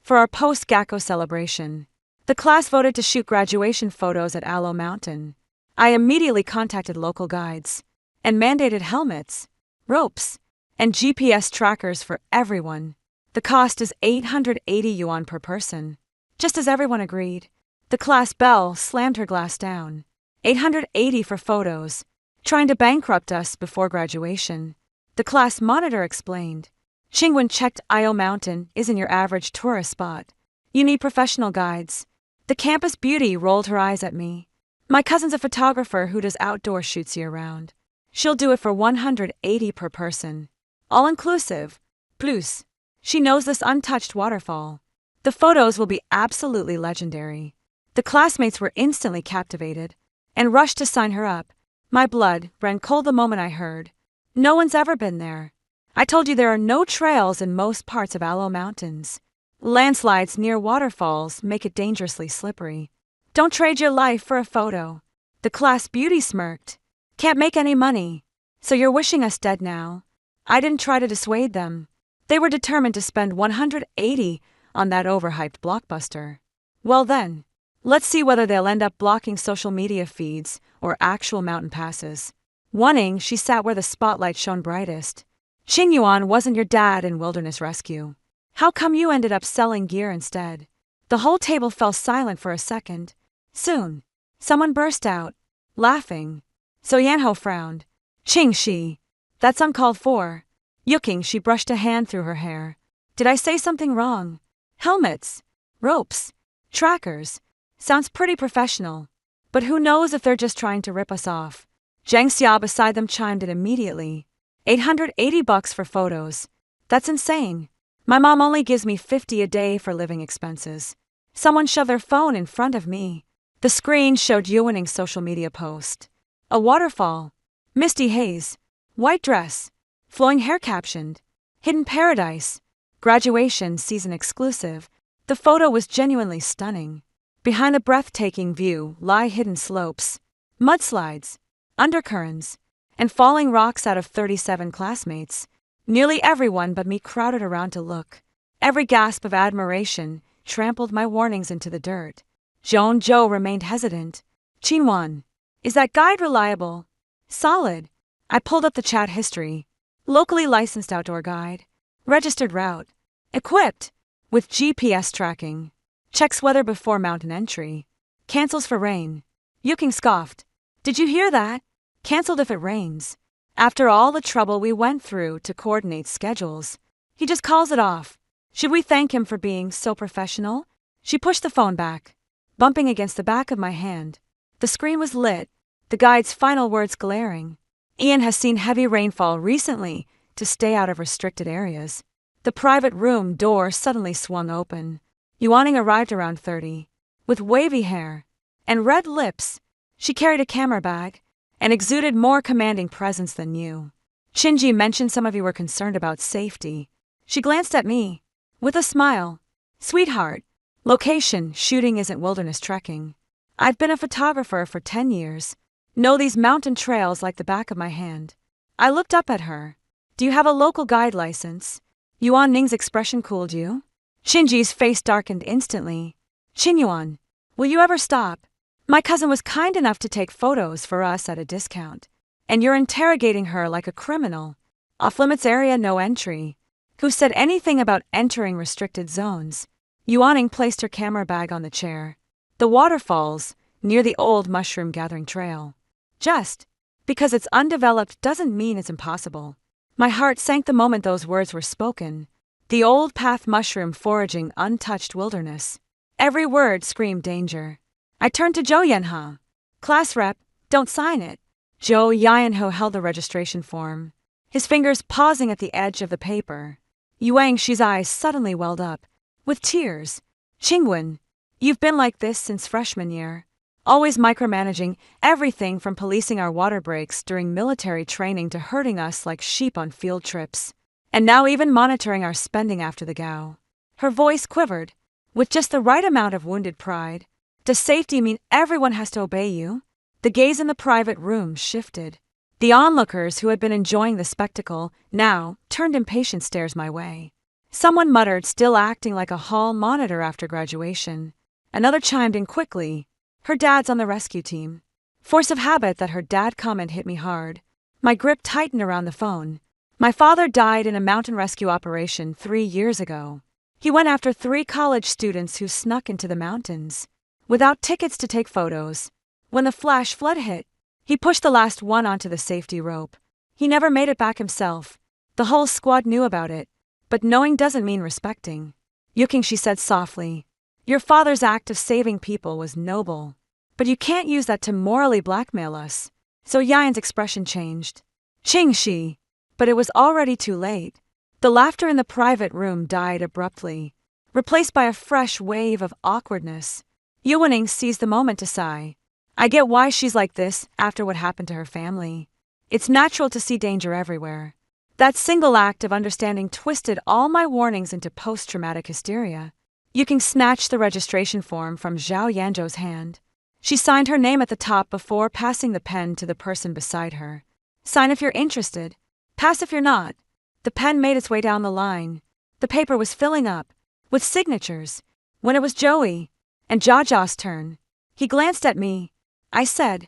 For our post-GACO celebration, the class voted to shoot graduation photos at Ailao Mountain. I immediately contacted local guides and mandated helmets, ropes, and GPS trackers for everyone. The cost is 880 yuan per person. Just as everyone agreed, the class belle slammed her glass down. 880 for photos, trying to bankrupt us before graduation. The class monitor explained. Qingwen checked Ailao Mountain isn't your average tourist spot. You need professional guides. The campus beauty rolled her eyes at me. My cousin's a photographer who does outdoor shoots year-round. She'll do it for 180 per person. All-inclusive. Plus, she knows this untouched waterfall. The photos will be absolutely legendary. The classmates were instantly captivated and rushed to sign her up. My blood ran cold the moment I heard. No one's ever been there. I told you there are no trails in most parts of Ailao Mountains. Landslides near waterfalls make it dangerously slippery. Don't trade your life for a photo. The class beauty smirked. Can't make any money. So you're wishing us dead now? I didn't try to dissuade them. They were determined to spend 180 on that overhyped blockbuster. Well then, let's see whether they'll end up blocking social media feeds or actual mountain passes. Wanning, she sat where the spotlight shone brightest. Qingyuan wasn't your dad in Wilderness Rescue. How come you ended up selling gear instead? The whole table fell silent for a second. Soon, someone burst out, laughing. So Yanho frowned. Qingxi, that's uncalled for. Yuking, she brushed a hand through her hair. Did I say something wrong? Helmets, ropes, trackers. Sounds pretty professional. But who knows if they're just trying to rip us off? Zhang Xia beside them chimed in immediately. 880 bucks for photos. That's insane. My mom only gives me 50 a day for living expenses. Someone shoved their phone in front of me. The screen showed Yuaning's social media post. A waterfall. Misty haze. White dress. Flowing hair captioned. Hidden paradise. Graduation season exclusive. The photo was genuinely stunning. Behind the breathtaking view lie hidden slopes, mudslides, undercurrents, and falling rocks out of 37 classmates. Nearly everyone but me crowded around to look. Every gasp of admiration trampled my warnings into the dirt. Zhou remained hesitant. Qinwan, is that guide reliable? Solid. I pulled up the chat history. Locally licensed outdoor guide. Registered route. Equipped with GPS tracking. Checks weather before mountain entry. Cancels for rain. Yuking scoffed. Did you hear that? Cancelled if it rains. After all the trouble we went through to coordinate schedules, he just calls it off. Should we thank him for being so professional? She pushed the phone back, bumping against the back of my hand. The screen was lit, the guide's final words glaring. Ian has seen heavy rainfall recently to stay out of restricted areas. The private room door suddenly swung open. Yuaning arrived around 30, with wavy hair and red lips. She carried a camera bag and exuded more commanding presence than you. Qinji mentioned some of you were concerned about safety. She glanced at me, with a smile. Sweetheart, location shooting isn't wilderness trekking. I've been a photographer for 10 years. Know these mountain trails like the back of my hand. I looked up at her. Do you have a local guide license? Yuan Ning's expression cooled you? Qinji's face darkened instantly. Qinyuan, will you ever stop? My cousin was kind enough to take photos for us at a discount. And you're interrogating her like a criminal. Off-limits area, no entry. Who said anything about entering restricted zones? Yuaning placed her camera bag on the chair. The waterfalls, near the old mushroom gathering trail. Just because it's undeveloped doesn't mean it's impossible. My heart sank the moment those words were spoken. The old path mushroom foraging untouched wilderness. Every word screamed danger. I turned to Zhou Yanhe. Class rep, don't sign it. Zhou Yanhe held the registration form, his fingers pausing at the edge of the paper. Yuangxi's eyes suddenly welled up, with tears. Qingwen, you've been like this since freshman year. Always micromanaging everything from policing our water breaks during military training to herding us like sheep on field trips. And now even monitoring our spending after the Gao. Her voice quivered, with just the right amount of wounded pride. Does safety mean everyone has to obey you? The gaze in the private room shifted. The onlookers who had been enjoying the spectacle now turned impatient stares my way. Someone muttered, still acting like a hall monitor after graduation. Another chimed in quickly. Her dad's on the rescue team. Force of habit that her dad comment hit me hard. My grip tightened around the phone. My father died in a mountain rescue operation 3 years ago. He went after 3 college students who snuck into the mountains without tickets to take photos. When the flash flood hit, he pushed the last one onto the safety rope. He never made it back himself. The whole squad knew about it. But knowing doesn't mean respecting. Yuking, she said softly. Your father's act of saving people was noble. But you can't use that to morally blackmail us. So Yayan's expression changed. Ching she. But it was already too late. The laughter in the private room died abruptly, replaced by a fresh wave of awkwardness. Yuaning seized the moment to sigh. I get why she's like this after what happened to her family. It's natural to see danger everywhere. That single act of understanding twisted all my warnings into post-traumatic hysteria. Yuking snatched the registration form from Zhao Yanzhou's hand. She signed her name at the top before passing the pen to the person beside her. Sign if you're interested. Pass if you're not. The pen made its way down the line. The paper was filling up with signatures when it was Joey and Jaja's turn. He glanced at me. I said,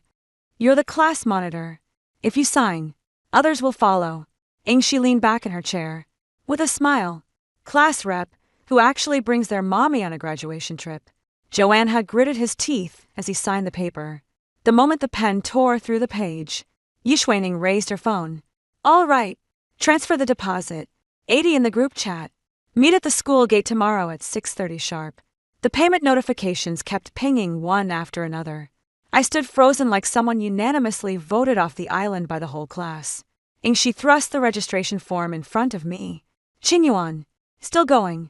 You're the class monitor. If you sign, others will follow. Ingshi leaned back in her chair. With a smile. Class rep, who actually brings their mommy on a graduation trip. Joanne had gritted his teeth as he signed the paper. The moment the pen tore through the page, Yixuaning raised her phone. All right. Transfer the deposit. 80 in the group chat. Meet at the school gate tomorrow at 6:30 sharp. The payment notifications kept pinging one after another. I stood frozen like someone unanimously voted off the island by the whole class. Ingshi thrust the registration form in front of me. Qinyuan. Still going.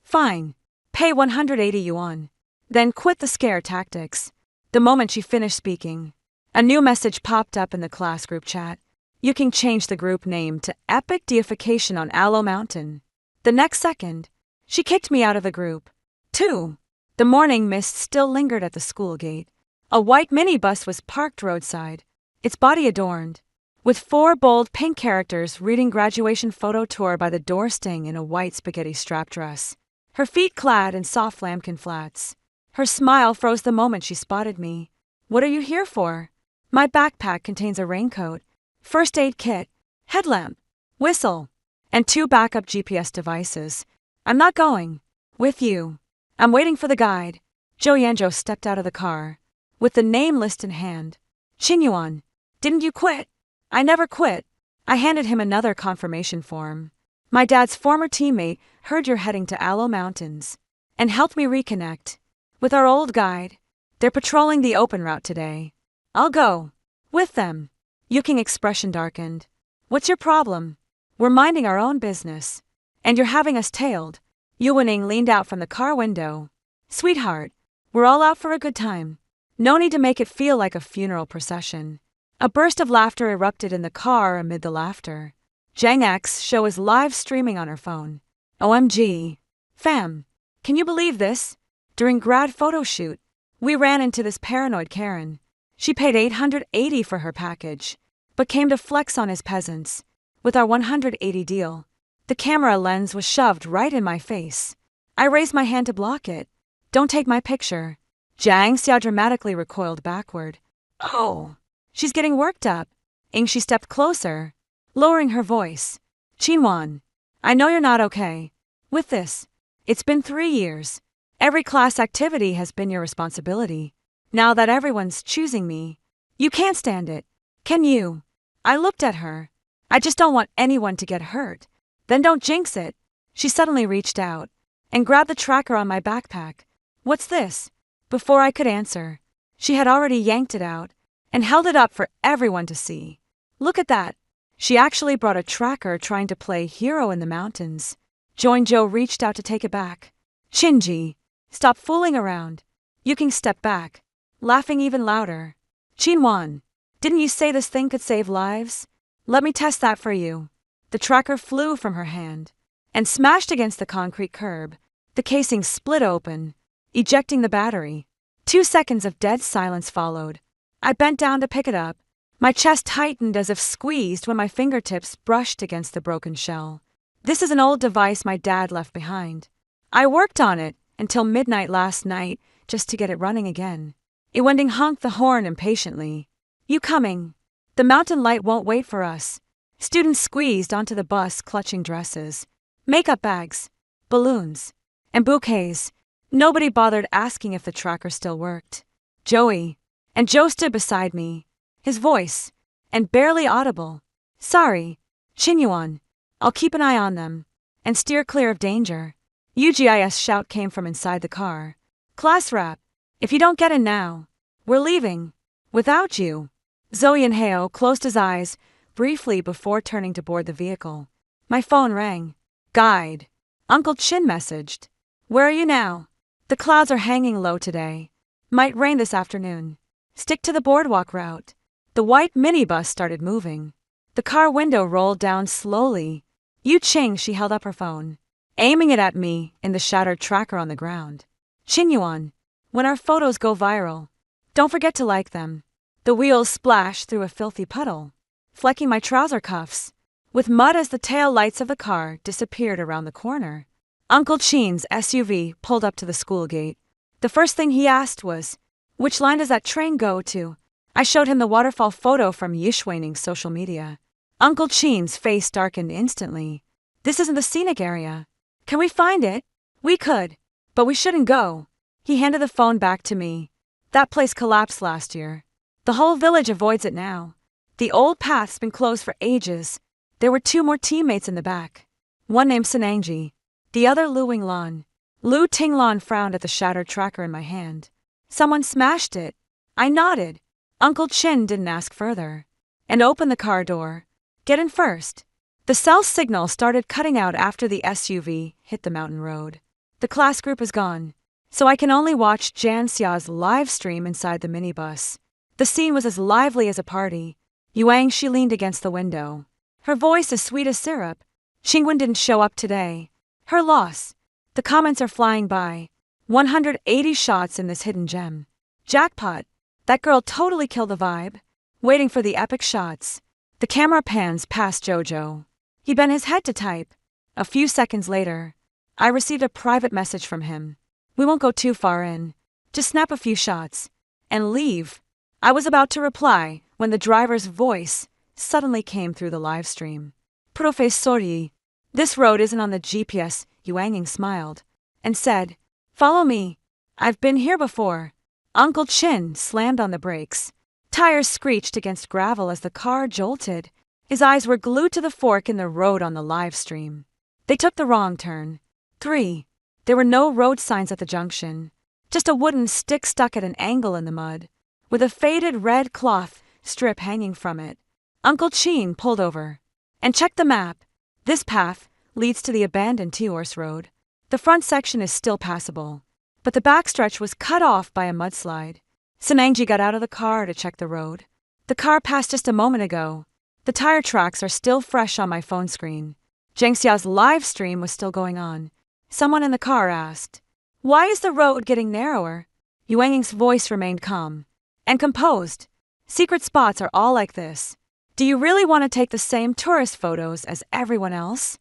Fine. Pay 180 yuan. Then quit the scare tactics. The moment she finished speaking, a new message popped up in the class group chat. Yuking changed the group name to Epic Deification on Ailao Mountain. The next second, she kicked me out of the group. 2. The morning mist still lingered at the school gate. A white minibus was parked roadside, its body adorned with 4 bold pink characters reading graduation photo tour by the door sting in a white spaghetti strap dress, her feet clad in soft lambkin flats. Her smile froze the moment she spotted me. What are you here for? My backpack contains a raincoat, first aid kit, headlamp, whistle, and 2 backup GPS devices. I'm not going with you. I'm waiting for the guide. Zhou Yanzhou stepped out of the car with the name list in hand. Qinyuan, didn't you quit? I never quit. I handed him another confirmation form. My dad's former teammate heard you're heading to Ailao Mountains and helped me reconnect with our old guide. They're patrolling the open route today. I'll go with them. Yuking expression darkened. What's your problem? We're minding our own business, and you're having us tailed. Yuaning leaned out from the car window. Sweetheart, we're all out for a good time. No need to make it feel like a funeral procession. A burst of laughter erupted in the car amid the laughter. Zhang X's show is live streaming on her phone. OMG. Fam, can you believe this? During grad photo shoot, we ran into this paranoid Karen. She paid 880 for her package, but came to flex on his peasants. With our 180 deal, the camera lens was shoved right in my face. I raised my hand to block it. Don't take my picture. Zhang Xia dramatically recoiled backward. Oh, she's getting worked up. Ingshi stepped closer, lowering her voice. Qinwan, I know you're not okay with this. It's been 3 years. Every class activity has been your responsibility. Now that everyone's choosing me, you can't stand it, can you? I looked at her. I just don't want anyone to get hurt. Then don't jinx it. She suddenly reached out and grabbed the tracker on my backpack. What's this? Before I could answer, she had already yanked it out and held it up for everyone to see. Look at that. She actually brought a tracker trying to play hero in the mountains. Joinjo reached out to take it back. Shinji, stop fooling around. Yuking stepped back, laughing even louder. Qinwan, didn't you say this thing could save lives? Let me test that for you. The tracker flew from her hand and smashed against the concrete curb. The casing split open, ejecting the battery. 2 seconds of dead silence followed. I bent down to pick it up. My chest tightened as if squeezed when my fingertips brushed against the broken shell. This is an old device my dad left behind. I worked on it until midnight last night just to get it running again. Iwending honked the horn impatiently. You coming? The mountain light won't wait for us. Students squeezed onto the bus clutching dresses, makeup bags, balloons, and bouquets. Nobody bothered asking if the tracker still worked. Joey. And Joe stood beside me, his voice, and barely audible. Sorry, Chinyuan. I'll keep an eye on them, and steer clear of danger. UGIS shout came from inside the car. Class rep, if you don't get in now, we're leaving. Without you. Zoe and Heo closed his eyes briefly before turning to board the vehicle. My phone rang. Guide. Uncle Chin messaged. Where are you now? The clouds are hanging low today. Might rain this afternoon. Stick to the boardwalk route. The white minibus started moving. The car window rolled down slowly. Yu Ching, she held up her phone, aiming it at me in the shattered tracker on the ground. Chinyuan, when our photos go viral, don't forget to like them. The wheels splashed through a filthy puddle, flecking my trouser cuffs, with mud as the tail lights of the car disappeared around the corner. Uncle Chin's SUV pulled up to the school gate. The first thing he asked was, which line does that train go to? I showed him the waterfall photo from Yishwening's social media. Uncle Chin's face darkened instantly. This isn't the scenic area. Can we find it? We could, but we shouldn't go. He handed the phone back to me. That place collapsed last year. The whole village avoids it now. The old path's been closed for ages. There were 2 more teammates in the back. One named Sanangji, the other Lu Winglan. Lu Tinglan frowned at the shattered tracker in my hand. Someone smashed it. I nodded. Uncle Chin didn't ask further, and opened the car door. Get in first. The cell signal started cutting out after the SUV hit the mountain road. The class group is gone, so I can only watch Jan Xia's live stream inside the minibus. The scene was as lively as a party. Yuang, she leaned against the window, her voice as sweet as syrup. Qingwen didn't show up today. Her loss. The comments are flying by. 180 shots in this hidden gem. Jackpot. That girl totally killed the vibe. Waiting for the epic shots. The camera pans past Jojo. He bent his head to type. A few seconds later, I received a private message from him. We won't go too far in. Just snap a few shots. And leave. I was about to reply when the driver's voice suddenly came through the live stream. Professori, this road isn't on the GPS. Yuanging smiled and said, follow me. I've been here before. Uncle Chin slammed on the brakes. Tires screeched against gravel as the car jolted. His eyes were glued to the fork in the road on the live stream. They took the wrong turn. 3. There were no road signs at the junction. Just a wooden stick stuck at an angle in the mud, with a faded red cloth strip hanging from it. Uncle Chin pulled over and checked the map. This path leads to the abandoned T-Horse Road. The front section is still passable, but the backstretch was cut off by a mudslide. Sanangji got out of the car to check the road. The car passed just a moment ago. The tire tracks are still fresh on my phone screen. Zhang Xiao's live stream was still going on. Someone in the car asked, why is the road getting narrower? Yuanging's voice remained calm and composed. Secret spots are all like this. Do you really want to take the same tourist photos as everyone else?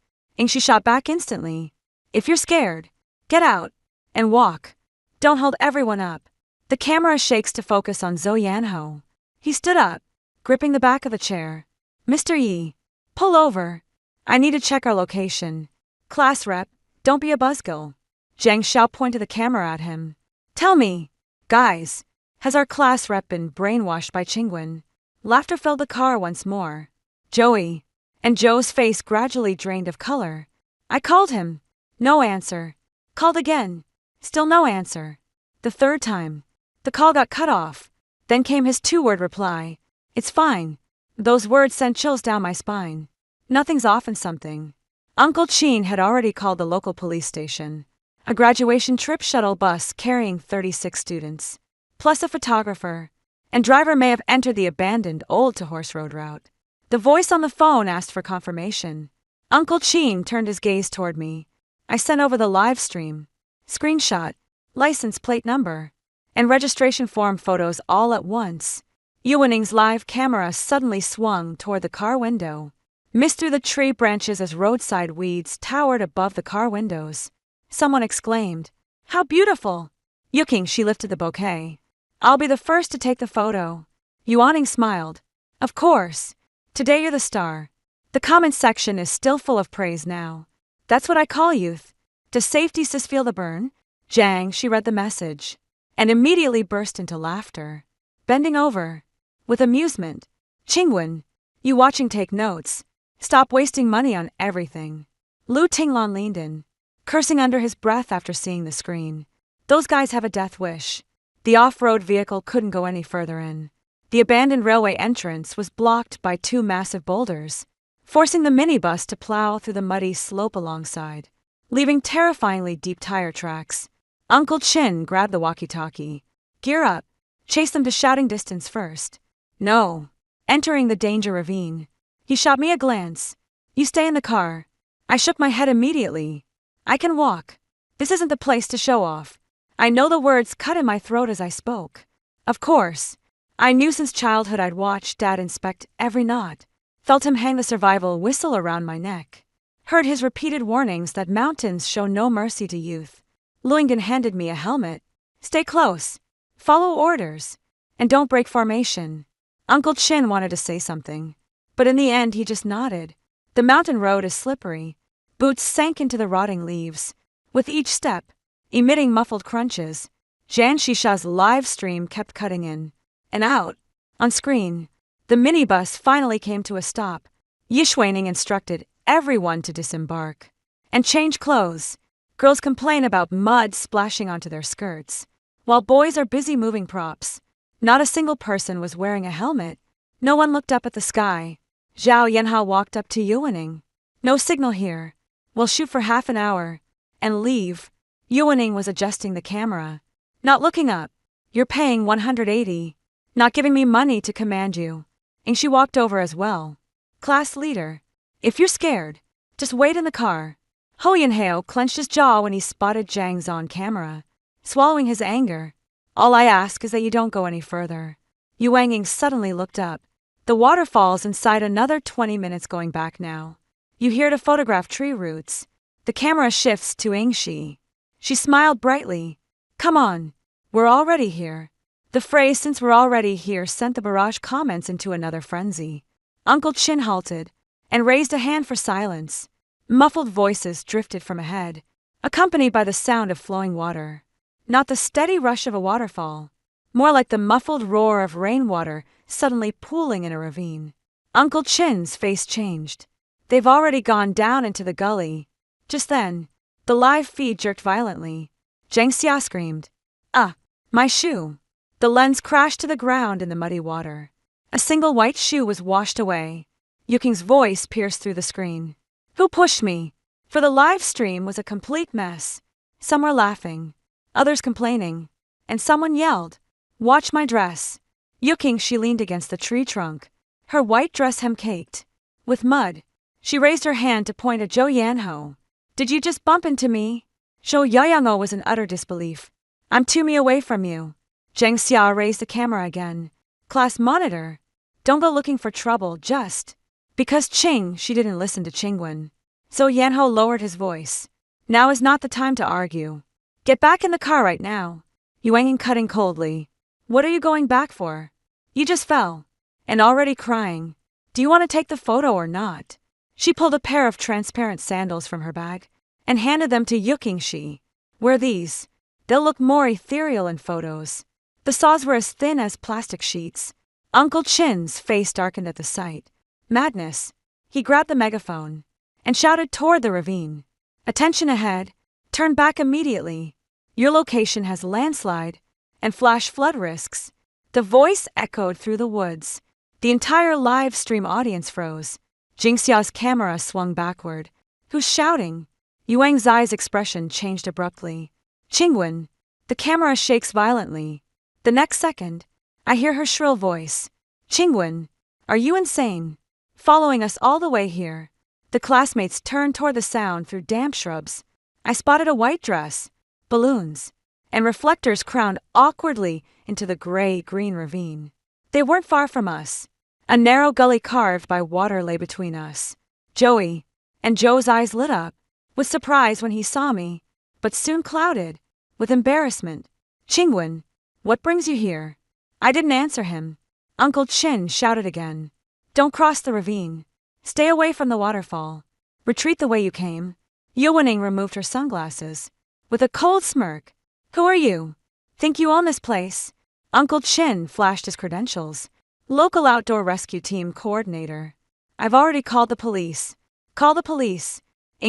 She shot back instantly. If you're scared, get out and walk. Don't hold everyone up. The camera shakes to focus on Zhou Yanho. He stood up, gripping the back of the chair. Mr. Yi, pull over. I need to check our location. Class rep, don't be a buzzkill. Zhang Xiao pointed the camera at him. Tell me, guys, has our class rep been brainwashed by Qingwen? Laughter filled the car once more. Joey. And Joe's face gradually drained of color. I called him. No answer. Called again. Still no answer. The 3rd time. The call got cut off. Then came his 2-word reply. It's fine. Those words sent chills down my spine. Nothing's off in something. Uncle Chin had already called the local police station. A graduation trip shuttle bus carrying 36 students, plus a photographer, and driver may have entered the abandoned old T-Horse Road route. The voice on the phone asked for confirmation. Uncle Chin turned his gaze toward me. I sent over the live stream, screenshot, license plate number, and registration form photos all at once. Yuaning's live camera suddenly swung toward the car window. missed through the tree branches as roadside weeds towered above the car windows. Someone exclaimed, "How beautiful!" Yuking, she lifted the bouquet. "I'll be the first to take the photo." Yuaning smiled. "Of course. Today you're the star." The comment section is still full of praise now. "That's what I call youth. Does safety sis feel the burn?" Jang, she read the message, and immediately burst into laughter. Bending over, with amusement, "Qingwen, you watching, take notes. Stop wasting money on everything." Lu Tinglan leaned in, cursing under his breath after seeing the screen. Those guys have a death wish. The off-road vehicle couldn't go any further in. The abandoned railway entrance was blocked by two massive boulders, forcing the minibus to plow through the muddy slope alongside, leaving terrifyingly deep tire tracks. Uncle Chin grabbed the walkie-talkie. "Gear up. Chase them to shouting distance first." "No." Entering the danger ravine, he shot me a glance. "You stay in the car." I shook my head immediately. "I can walk. This isn't the place to show off." I know the words cut in my throat as I spoke. Of course. I knew since childhood I'd watched Dad inspect every knot, felt him hang the survival whistle around my neck, heard his repeated warnings that mountains show no mercy to youth. Luingen handed me a helmet. "Stay close. Follow orders. And don't break formation." Uncle Chin wanted to say something, but in the end he just nodded. The mountain road is slippery. Boots sank into the rotting leaves, with each step emitting muffled crunches. Jan Shisha's live stream kept cutting in and out. On screen, the minibus finally came to a stop. Yishwaning instructed everyone to disembark and change clothes. Girls complain about mud splashing onto their skirts, while boys are busy moving props. Not a single person was wearing a helmet. No one looked up at the sky. Zhao Yanhao walked up to Yuaning. "No signal here. We'll shoot for half an hour and leave." Yuaning was adjusting the camera. "Not looking up. You're paying 180. Not giving me money to command you." And she walked over as well. "Class leader, if you're scared, just wait in the car." Ho Yanhao clenched his jaw when he spotted Zhang's on camera, swallowing his anger. "All I ask is that you don't go any further." Yuanging suddenly looked up. The waterfall's inside another 20 minutes going back now. You here to photograph tree roots. The camera shifts to Yingxi. She smiled brightly. "Come on. We're already here." The phrase "since we're already here" sent the barrage comments into another frenzy. Uncle Chin halted and raised a hand for silence. Muffled voices drifted from ahead, accompanied by the sound of flowing water. Not the steady rush of a waterfall, more like the muffled roar of rainwater suddenly pooling in a ravine. Uncle Chin's face changed. "They've already gone down into the gully." Just then, the live feed jerked violently. Zhang Xia screamed, "Ah, my shoe!" The lens crashed to the ground in the muddy water. A single white shoe was washed away. Yuking's voice pierced through the screen. "Who pushed me?" For the live stream was a complete mess. Some were laughing, others complaining, and someone yelled, "Watch my dress." Yuking, she leaned against the tree trunk, her white dress hem caked with mud. She raised her hand to point at Zhou Yanhao. "Did you just bump into me?" Zhou Yayango was in utter disbelief. "I'm 2 mi away from you." Zhang Xia raised the camera again. "Class monitor, don't go looking for trouble, just." Because Qing, she didn't listen to Qingwen. So Yanhao lowered his voice. "Now is not the time to argue. Get back in the car right now." Yuanging cutting coldly. "What are you going back for? You just fell. And already crying. Do you want to take the photo or not?" She pulled a pair of transparent sandals from her bag and handed them to Yukingxi. "Wear these. They'll look more ethereal in photos." The saws were as thin as plastic sheets. Uncle Chin's face darkened at the sight. Madness. He grabbed the megaphone and shouted toward the ravine. "Attention ahead. Turn back immediately. Your location has landslide and flash flood risks." The voice echoed through the woods. The entire live stream audience froze. Jingxia's camera swung backward. "Who's shouting?" Yuang's eyes' expression changed abruptly. "Qingwen." The camera shakes violently. The next second, I hear her shrill voice. "Qingwen, are you insane? Following us all the way here?" The classmates turned toward the sound through damp shrubs. I spotted a white dress, balloons, and reflectors crowned awkwardly into the gray-green ravine. They weren't far from us. A narrow gully carved by water lay between us. Joey. And Joe's eyes lit up with surprise when he saw me, but soon clouded with embarrassment. Chingwen, what brings you here? I didn't answer him. Uncle Chin shouted again. Don't cross the ravine. Stay away from the waterfall. Retreat the way you came. Yuaning removed her sunglasses with a cold smirk. Who are you? Think you own this place? Uncle Chin flashed his credentials. Local outdoor rescue team coordinator. I've already called the police. Call the police.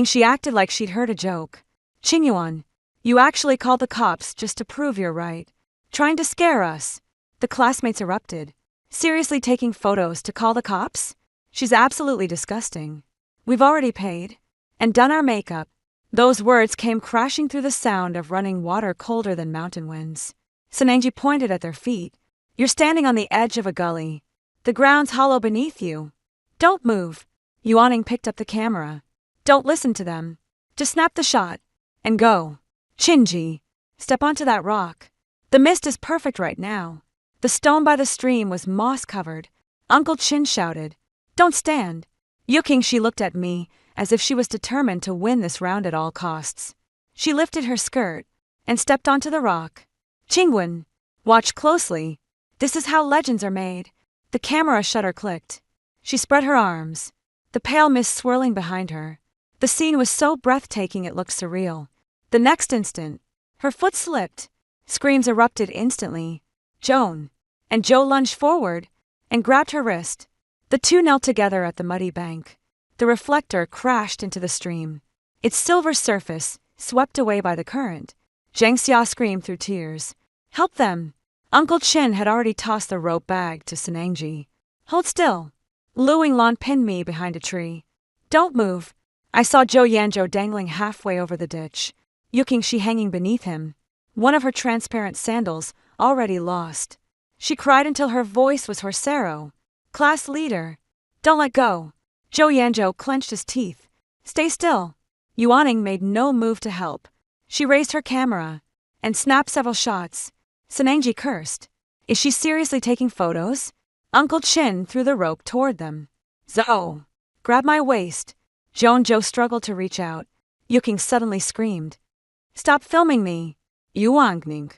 She acted like she'd heard a joke. Qingyuan, you actually called the cops just to prove you're right. Trying to scare us. The classmates erupted. Seriously taking photos to call the cops? She's absolutely disgusting. We've already paid. And done our makeup. Those words came crashing through the sound of running water colder than mountain winds. Senengji pointed at their feet. You're standing on the edge of a gully. The ground's hollow beneath you. Don't move. Yuaning picked up the camera. Don't listen to them. Just snap the shot. And go. Chinji, step onto that rock. The mist is perfect right now. The stone by the stream was moss-covered. Uncle Chin shouted. Don't stand. Yuking, she looked at me, as if she was determined to win this round at all costs. She lifted her skirt and stepped onto the rock. Chingwen, watch closely. This is how legends are made. The camera shutter clicked. She spread her arms, the pale mist swirling behind her. The scene was so breathtaking it looked surreal. The next instant, her foot slipped. Screams erupted instantly. Joan. And Joe lunged forward and grabbed her wrist. The two knelt together at the muddy bank. The reflector crashed into the stream. Its silver surface, swept away by the current. Zhang Xia screamed through tears. Help them! Uncle Chin had already tossed the rope bag to Senengji. Hold still. Lu Yinglan pinned me behind a tree. Don't move. I saw Zhou Yanzhou dangling halfway over the ditch. Yuking Shi hanging beneath him. One of her transparent sandals, already lost. She cried until her voice was horsero. Class leader. Don't let go. Zhou Yanzhou clenched his teeth. Stay still. Yuaning made no move to help. She raised her camera and snapped several shots. Senengji cursed. Is she seriously taking photos? Uncle Chin threw the rope toward them. Zhou! Grab my waist. Zhou struggled to reach out. Yuking suddenly screamed. Stop filming me. Yuangning.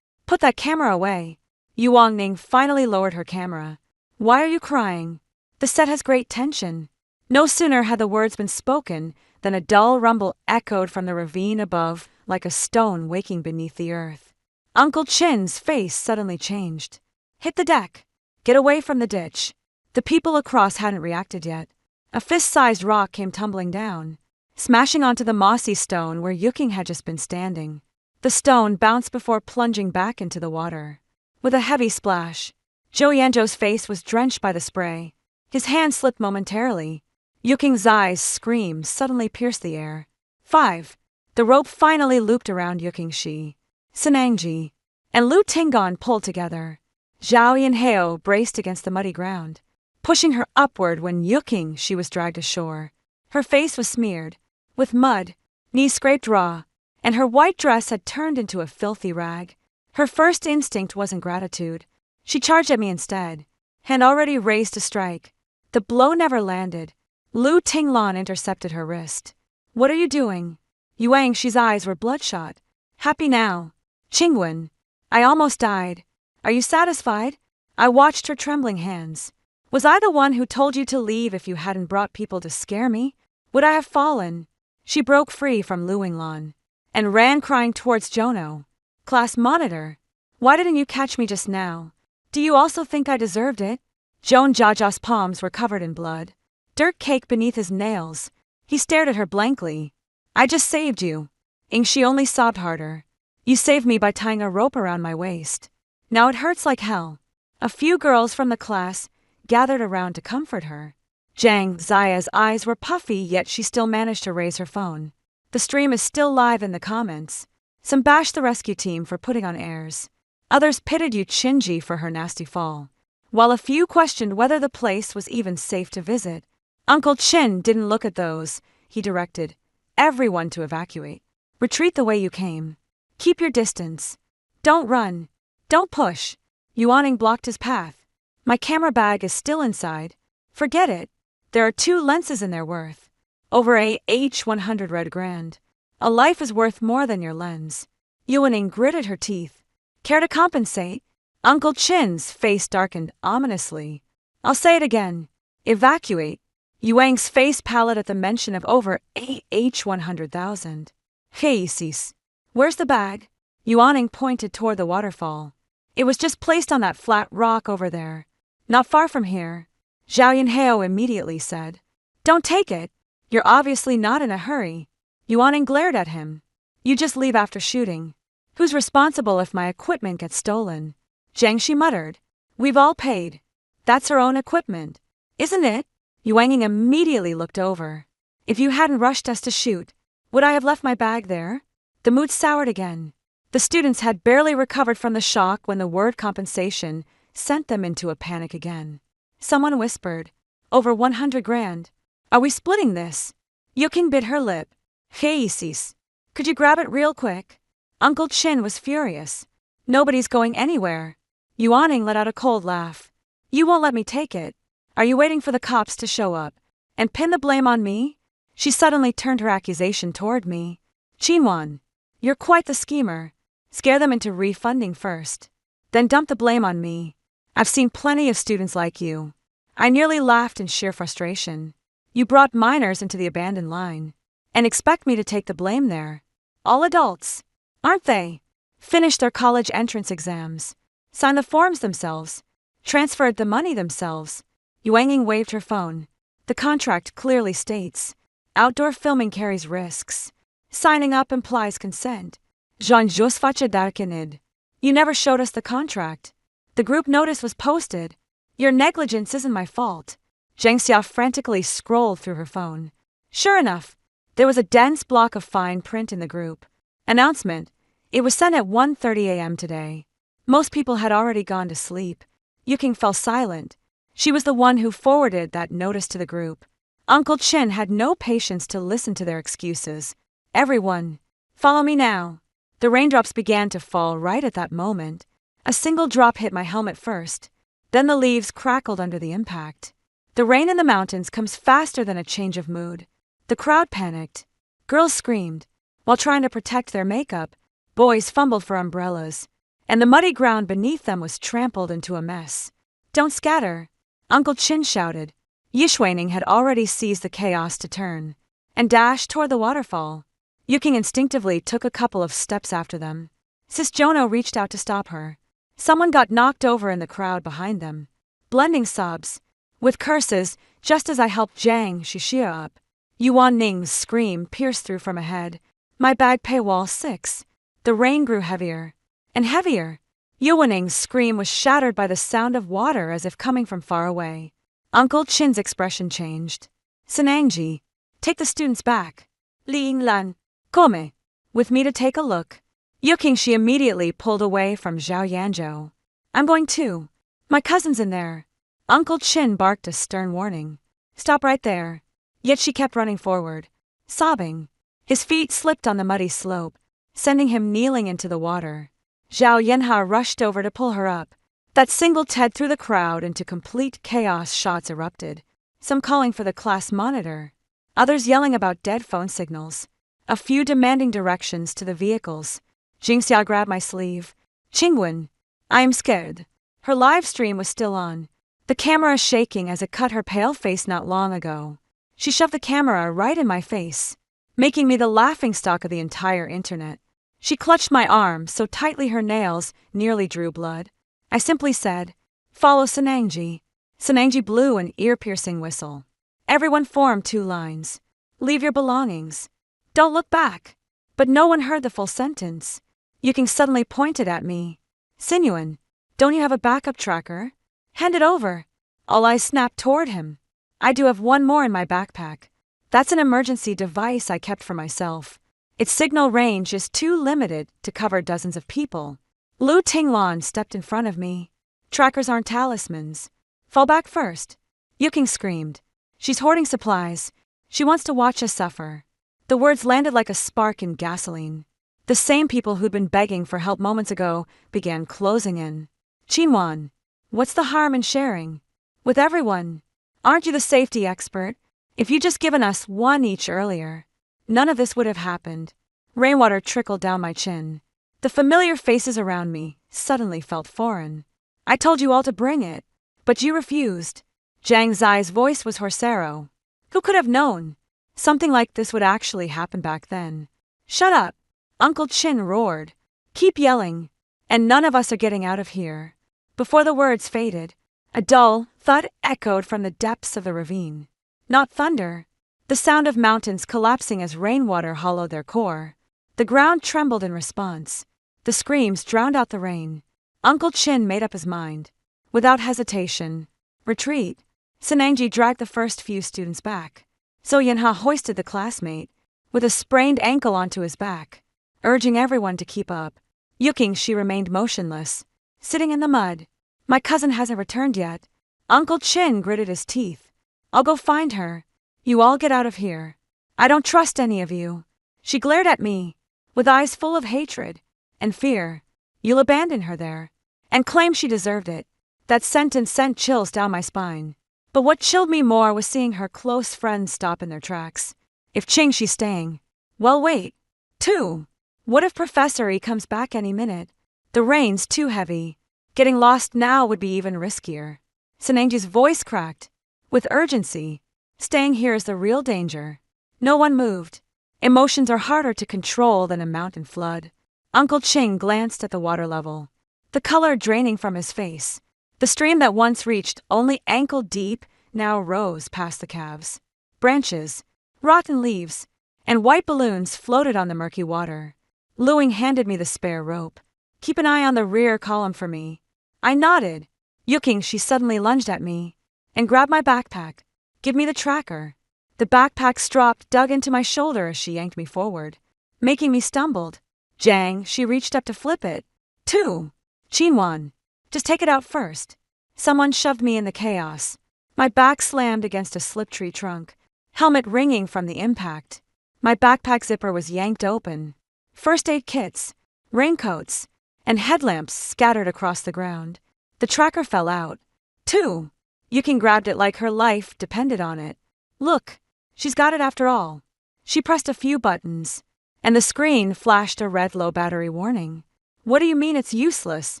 Put that camera away. Yuangning finally lowered her camera. Why are you crying? The set has great tension. No sooner had the words been spoken than a dull rumble echoed from the ravine above, like a stone waking beneath the earth. Uncle Chin's face suddenly changed. Hit the deck. Get away from the ditch. The people across hadn't reacted yet. A fist-sized rock came tumbling down, smashing onto the mossy stone where Yuking had just been standing. The stone bounced before plunging back into the water. With a heavy splash, Zhou Yanzhou's face was drenched by the spray. His hand slipped momentarily. Yuking's eyes screamed suddenly pierced the air. 5. The rope finally looped around Yuking Shi. Senengji and Lu Tingon pulled together. Zhao Yanhao braced against the muddy ground, pushing her upward when Yuking Shi was dragged ashore. Her face was smeared with mud, knees scraped raw, and her white dress had turned into a filthy rag. Her first instinct wasn't gratitude. She charged at me instead, hand already raised to strike. The blow never landed. Lu Tinglan intercepted her wrist. What are you doing? Yuang Shi's eyes were bloodshot. Happy now. Qingwen. I almost died. Are you satisfied? I watched her trembling hands. Was I the one who told you to leave if you hadn't brought people to scare me? Would I have fallen? She broke free from Lu Yinglan and ran crying towards Jono. Class monitor. Why didn't you catch me just now? Do you also think I deserved it? Joan Jaja's palms were covered in blood. Dirt caked beneath his nails. He stared at her blankly. I just saved you. Ingshi only sobbed harder. You saved me by tying a rope around my waist. Now it hurts like hell. A few girls from the class gathered around to comfort her. Zhang Ziya's eyes were puffy, yet she still managed to raise her phone. The stream is still live in the comments. Some bashed the rescue team for putting on airs. Others pitted Yu Chinji for her nasty fall, while a few questioned whether the place was even safe to visit. Uncle Chin didn't look at those. He directed everyone to evacuate. Retreat the way you came. Keep your distance. Don't run. Don't push. Yuaning blocked his path. My camera bag is still inside. Forget it. There are 2 lenses in their worth. Over a H100 red grand. A life is worth more than your lens. Yuaning gritted her teeth. Care to compensate? Uncle Chin's face darkened ominously. I'll say it again. Evacuate. Yuang's face pallid at the mention of over a H100,000. Hey, sis. Where's the bag? Yuaning pointed toward the waterfall. It was just placed on that flat rock over there. Not far from here. Zhao Yinhao immediately said. Don't take it. You're obviously not in a hurry. Yuaning glared at him. You just leave after shooting. Who's responsible if my equipment gets stolen? Jiangxi muttered. We've all paid. That's her own equipment, isn't it? Yuanging immediately looked over. If you hadn't rushed us to shoot, would I have left my bag there? The mood soured again. The students had barely recovered from the shock when the word compensation sent them into a panic again. Someone whispered, over 100 grand. Are we splitting this? Yuking bit her lip. Hey, sis. Could you grab it real quick? Uncle Chin was furious. Nobody's going anywhere. Yuaning let out a cold laugh. You won't let me take it. Are you waiting for the cops to show up and pin the blame on me? She suddenly turned her accusation toward me. Qinwan, you're quite the schemer. Scare them into refunding first. Then dump the blame on me. I've seen plenty of students like you. I nearly laughed in sheer frustration. You brought minors into the abandoned line and expect me to take the blame there. All adults, aren't they? Finished their college entrance exams, signed the forms themselves, transferred the money themselves. Yuanging waved her phone. The contract clearly states, outdoor filming carries risks. Signing up implies consent. Jean Josfacha Darkinid. You never showed us the contract. The group notice was posted. Your negligence isn't my fault. Zhang Xia frantically scrolled through her phone. Sure enough, there was a dense block of fine print in the group. Announcement. It was sent at 1:30 a.m. today. Most people had already gone to sleep. Yuking fell silent. She was the one who forwarded that notice to the group. Uncle Chin had no patience to listen to their excuses. Everyone, follow me now. The raindrops began to fall right at that moment. A single drop hit my helmet first. Then the leaves crackled under the impact. The rain in the mountains comes faster than a change of mood. The crowd panicked. Girls screamed. While trying to protect their makeup, boys fumbled for umbrellas. And the muddy ground beneath them was trampled into a mess. Don't scatter, Uncle Chin shouted. Yishuaning had already seized the chaos to turn and dashed toward the waterfall. Yuking instinctively took a couple of steps after them. Sis Jono reached out to stop her. Someone got knocked over in the crowd behind them. Blending sobs with curses just as I helped Zhang Shixia up. Yuan Ning's scream pierced through from ahead. My bag paywall 6. The rain grew heavier and heavier. Yuaning's scream was shattered by the sound of water as if coming from far away. Uncle Chin's expression changed. Sanangji, take the students back. Li Yinglan, come with me to take a look. Yuking she immediately pulled away from Zhao Yanzhou. I'm going too. My cousin's in there. Uncle Chin barked a stern warning. Stop right there. Yet she kept running forward, sobbing. His feet slipped on the muddy slope, sending him kneeling into the water. Zhao Yanha rushed over to pull her up. That single TED through the crowd into complete chaos. Shots erupted, some calling for the class monitor, others yelling about dead phone signals, a few demanding directions to the vehicles. Jingxia grabbed my sleeve. Qingwen, I am scared. Her live stream was still on, the camera shaking as it cut her pale face not long ago. She shoved the camera right in my face, making me the laughingstock of the entire internet. She clutched my arm so tightly her nails nearly drew blood. I simply said, follow Sanangji. Sanangji blew an ear-piercing whistle. Everyone formed 2 lines. Leave your belongings. Don't look back. But no one heard the full sentence. Yuking suddenly pointed at me. Sinuan, don't you have a backup tracker? Hand it over. All eyes snapped toward him. I do have one more in my backpack. That's an emergency device I kept for myself. Its signal range is too limited to cover dozens of people. Lu Tinglan stepped in front of me. Trackers aren't talismans. Fall back first. Yuking screamed. She's hoarding supplies. She wants to watch us suffer. The words landed like a spark in gasoline. The same people who'd been begging for help moments ago began closing in. Qinwan, what's the harm in sharing? With everyone. Aren't you the safety expert? If you'd just given us one each earlier, none of this would have happened. Rainwater trickled down my chin. The familiar faces around me suddenly felt foreign. I told you all to bring it, but you refused. Zhang Zai's voice was horsero. Who could have known? Something like this would actually happen back then. Shut up! Uncle Chin roared. Keep yelling, and none of us are getting out of here. Before the words faded, a dull thud echoed from the depths of the ravine. Not thunder. The sound of mountains collapsing as rainwater hollowed their core. The ground trembled in response. The screams drowned out the rain. Uncle Chin made up his mind. Without hesitation. Retreat. Sanangji dragged the first few students back. So Yanha hoisted the classmate, with a sprained ankle onto his back, urging everyone to keep up. Yuking, she remained motionless, sitting in the mud. My cousin hasn't returned yet. Uncle Chin gritted his teeth. I'll go find her. You all get out of here. I don't trust any of you. She glared at me, with eyes full of hatred and fear. You'll abandon her there, and claim she deserved it. That sentence sent chills down my spine. But what chilled me more was seeing her close friends stop in their tracks. If She's staying, well, wait. 2. What if Professor E comes back any minute? The rain's too heavy. Getting lost now would be even riskier. Sanangji's voice cracked. With urgency. Staying here is the real danger. No one moved. Emotions are harder to control than a mountain flood. Uncle Ching glanced at the water level. The color draining from his face. The stream that once reached only ankle deep now rose past the calves. Branches, rotten leaves, and white balloons floated on the murky water. Luing handed me the spare rope. Keep an eye on the rear column for me. I nodded. Yuking, she suddenly lunged at me and grabbed my backpack. Give me the tracker. The backpack strap dug into my shoulder as she yanked me forward, making me stumbled. Jang, she reached up to flip it. 2. Qinwan. Just take it out first. Someone shoved me in the chaos. My back slammed against a slip tree trunk, helmet ringing from the impact. My backpack zipper was yanked open. First aid kits, raincoats, and headlamps scattered across the ground. The tracker fell out. 2. Yukin grabbed it like her life depended on it. Look, she's got it after all. She pressed a few buttons, and the screen flashed a red low battery warning. What do you mean it's useless?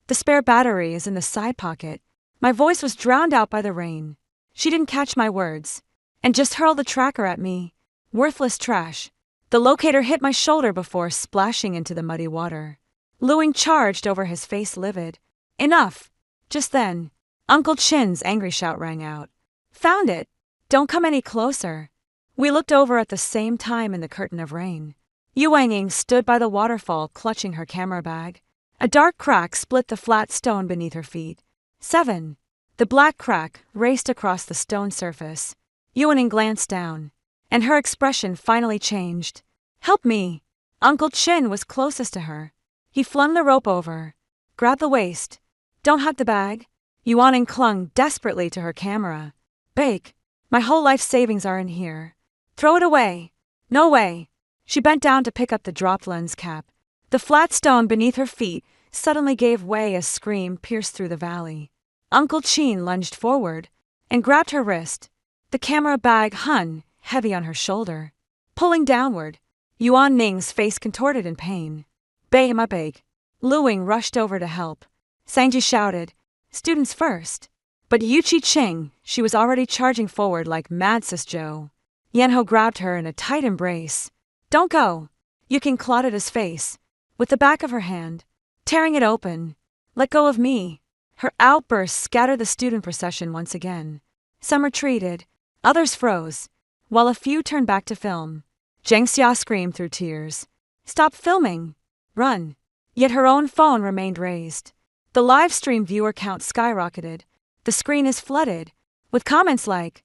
The spare battery is in the side pocket. My voice was drowned out by the rain. She didn't catch my words, and just hurled the tracker at me. Worthless trash. The locator hit my shoulder before splashing into the muddy water. Luing charged over, his face livid. Enough! Just then, Uncle Chin's angry shout rang out. Found it! Don't come any closer. We looked over at the same time in the curtain of rain. Yuanging stood by the waterfall clutching her camera bag. A dark crack split the flat stone beneath her feet. 7. The black crack raced across the stone surface. Yuaning glanced down, and her expression finally changed. Help me! Uncle Chin was closest to her. He flung the rope over. Grab the waist. Don't hug the bag. Yuaning clung desperately to her camera. Bake. My whole life savings are in here. Throw it away. No way. She bent down to pick up the dropped lens cap. The flat stone beneath her feet suddenly gave way as a scream pierced through the valley. Uncle Chin lunged forward and grabbed her wrist. The camera bag hung heavy on her shoulder. Pulling downward, Yuan Ning's face contorted in pain. Bay ma bag. Luing rushed over to help. Sangji shouted, students first. But Yuchi Ching, she was already charging forward like mad sis Joe. Yanho grabbed her in a tight embrace. Don't go. Yuking clawed at his face with the back of her hand, tearing it open. Let go of me. Her outburst scattered the student procession once again. Some retreated, others froze, while a few turned back to film. Zhang Xia screamed through tears. Stop filming. Run. Yet her own phone remained raised. The live stream viewer count skyrocketed. The screen is flooded with comments like,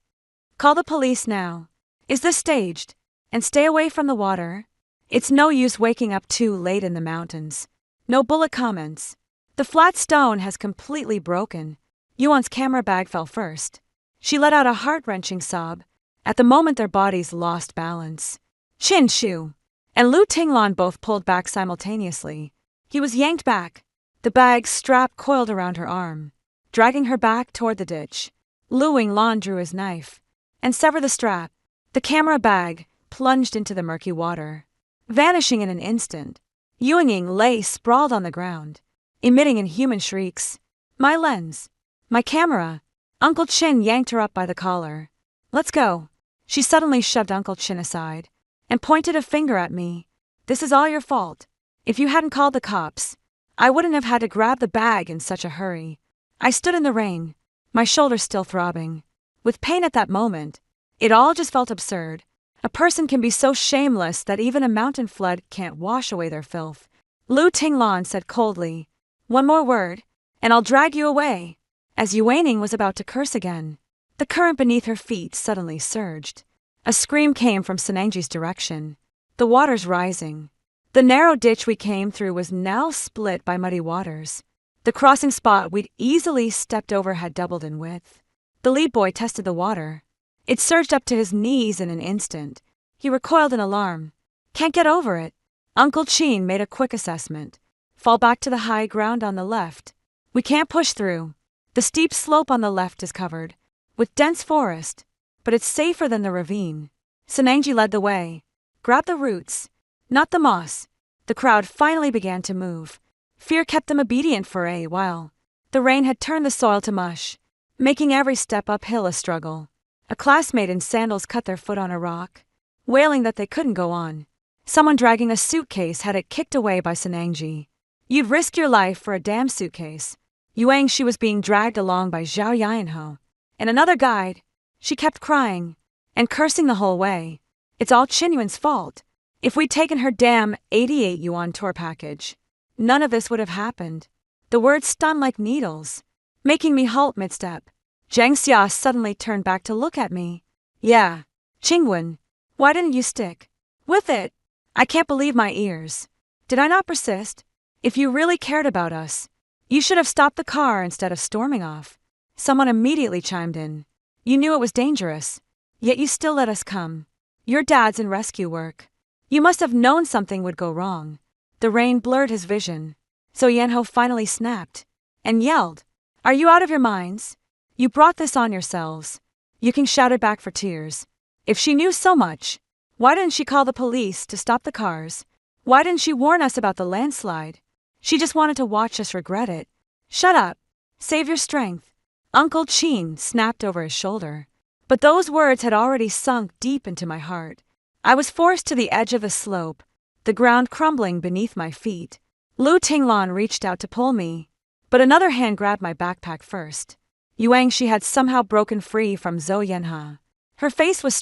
call the police now. Is this staged? And stay away from the water. It's no use waking up too late in the mountains. No bullet comments. The flat stone has completely broken. Yuan's camera bag fell first. She let out a heart-wrenching sob. At the moment their bodies lost balance. Qin Shu and Lu Tinglan both pulled back simultaneously. He was yanked back. The bag's strap coiled around her arm, dragging her back toward the ditch. Luing Lan drew his knife and sever the strap. The camera bag plunged into the murky water, vanishing in an instant. Yuanying lay sprawled on the ground, emitting inhuman shrieks. My lens. My camera. Uncle Chin yanked her up by the collar. Let's go. She suddenly shoved Uncle Chin aside and pointed a finger at me. This is all your fault. If you hadn't called the cops, I wouldn't have had to grab the bag in such a hurry. I stood in the rain, my shoulders still throbbing with pain at that moment. It all just felt absurd. A person can be so shameless that even a mountain flood can't wash away their filth. Lu Tinglan said coldly, "One more word, and I'll drag you away." As Yuanying was about to curse again, the current beneath her feet suddenly surged. A scream came from Sanangji's direction. The water's rising. The narrow ditch we came through was now split by muddy waters. The crossing spot we'd easily stepped over had doubled in width. The lead boy tested the water. It surged up to his knees in an instant. He recoiled in alarm. Can't get over it. Uncle Chin made a quick assessment. Fall back to the high ground on the left. We can't push through. The steep slope on the left is covered with dense forest, but it's safer than the ravine. Sanangji led the way. Grab the roots, not the moss. The crowd finally began to move. Fear kept them obedient for a while. The rain had turned the soil to mush, making every step uphill a struggle. A classmate in sandals cut their foot on a rock, wailing that they couldn't go on. Someone dragging a suitcase had it kicked away by Sanangji. You'd risk your life for a damn suitcase. Yuanying, she was being dragged along by Zhao Yanho and another guide. She kept crying and cursing the whole way. It's all Qinyuan's fault. If we'd taken her damn 88 yuan tour package, none of this would have happened. The words stung like needles, making me halt mid-step. Zhang Xia suddenly turned back to look at me. Yeah, Qingwen, why didn't you stick with it? I can't believe my ears. Did I not persist? If you really cared about us, you should have stopped the car instead of storming off. Someone immediately chimed in. You knew it was dangerous, yet you still let us come. Your dad's in rescue work. You must have known something would go wrong. The rain blurred his vision, so Yanho finally snapped and yelled, Are you out of your minds? You brought this on yourselves. Yuking shouted back for tears. If she knew so much, why didn't she call the police to stop the cars? Why didn't she warn us about the landslide? She just wanted to watch us regret it. Shut up. Save your strength. Uncle Chin snapped over his shoulder. But those words had already sunk deep into my heart. I was forced to the edge of the slope, the ground crumbling beneath my feet. Lu Tinglan reached out to pull me, but another hand grabbed my backpack first. Yuanying, she had somehow broken free from Zhou Yanha. Her face was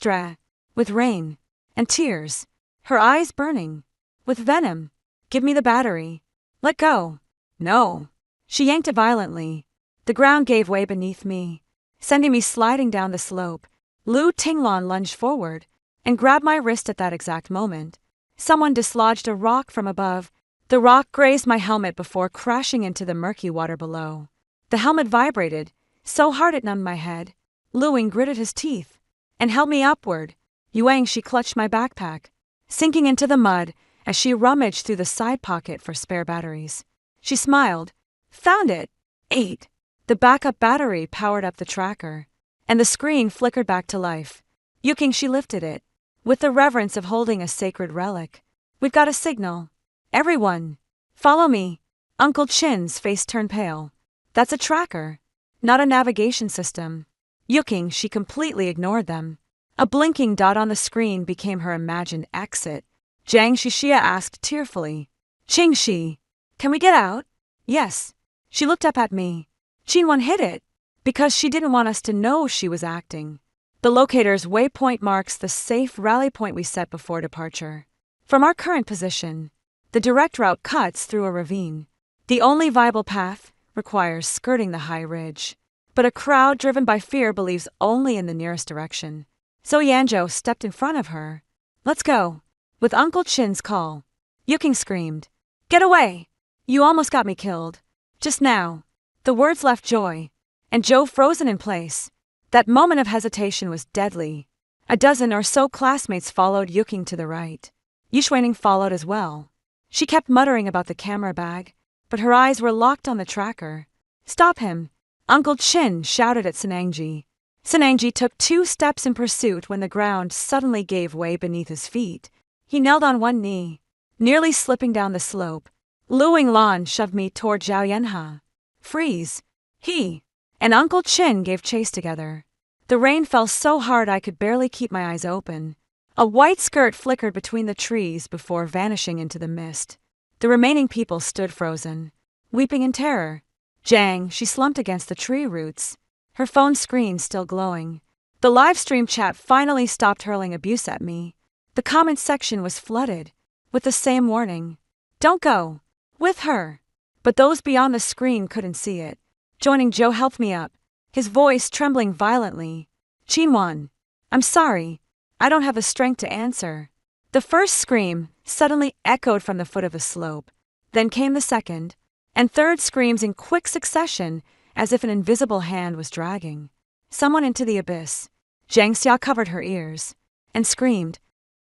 with rain and tears, her eyes burning with venom. Give me the battery. Let go. No. She yanked it violently. The ground gave way beneath me, sending me sliding down the slope. Lu Tinglan lunged forward and grabbed my wrist at that exact moment. Someone dislodged a rock from above. The rock grazed my helmet before crashing into the murky water below. The helmet vibrated so hard it numbed my head. Luing gritted his teeth and held me upward. Yuanying, she clutched my backpack, sinking into the mud as she rummaged through the side pocket for spare batteries. She smiled. Found it. 8. The backup battery powered up the tracker, and the screen flickered back to life. Yuking, she lifted it, with the reverence of holding a sacred relic. We've got a signal. Everyone, follow me. Uncle Chin's face turned pale. That's a tracker, not a navigation system. Yuking, she completely ignored them. A blinking dot on the screen became her imagined exit. Zhang Xixia asked tearfully, Qingxi, can we get out? Yes. She looked up at me. Qinwen hid it, because she didn't want us to know she was acting. The locator's waypoint marks the safe rally point we set before departure. From our current position, the direct route cuts through a ravine. The only viable path requires skirting the high ridge. But a crowd driven by fear believes only in the nearest direction. So Yanzhou stepped in front of her. Let's go. With Uncle Chin's call, Yuking screamed, Get away! You almost got me killed. Just now. The words left Joy and Zhou frozen in place. That moment of hesitation was deadly. A dozen or so classmates followed Yuking to the right. Yuanying followed as well. She kept muttering about the camera bag, but her eyes were locked on the tracker. Stop him! Uncle Chin shouted at Sanangji. Sanangji took 2 steps in pursuit when the ground suddenly gave way beneath his feet. He knelt on one knee, nearly slipping down the slope. Lu Yinglan shoved me toward Zhao Yanha. Freeze! He and Uncle Chin gave chase together. The rain fell so hard I could barely keep my eyes open. A white skirt flickered between the trees before vanishing into the mist. The remaining people stood frozen, weeping in terror. Zhang, she slumped against the tree roots, her phone screen still glowing. The live stream chat finally stopped hurling abuse at me. The comments section was flooded with the same warning. Don't go with her. But those beyond the screen couldn't see it. Joining Joe helped me up, his voice trembling violently. Qinwan, I'm sorry. I don't have the strength to answer. The first scream suddenly echoed from the foot of the slope. Then came the second and third screams in quick succession, as if an invisible hand was dragging someone into the abyss. Zhang Xia covered her ears and screamed.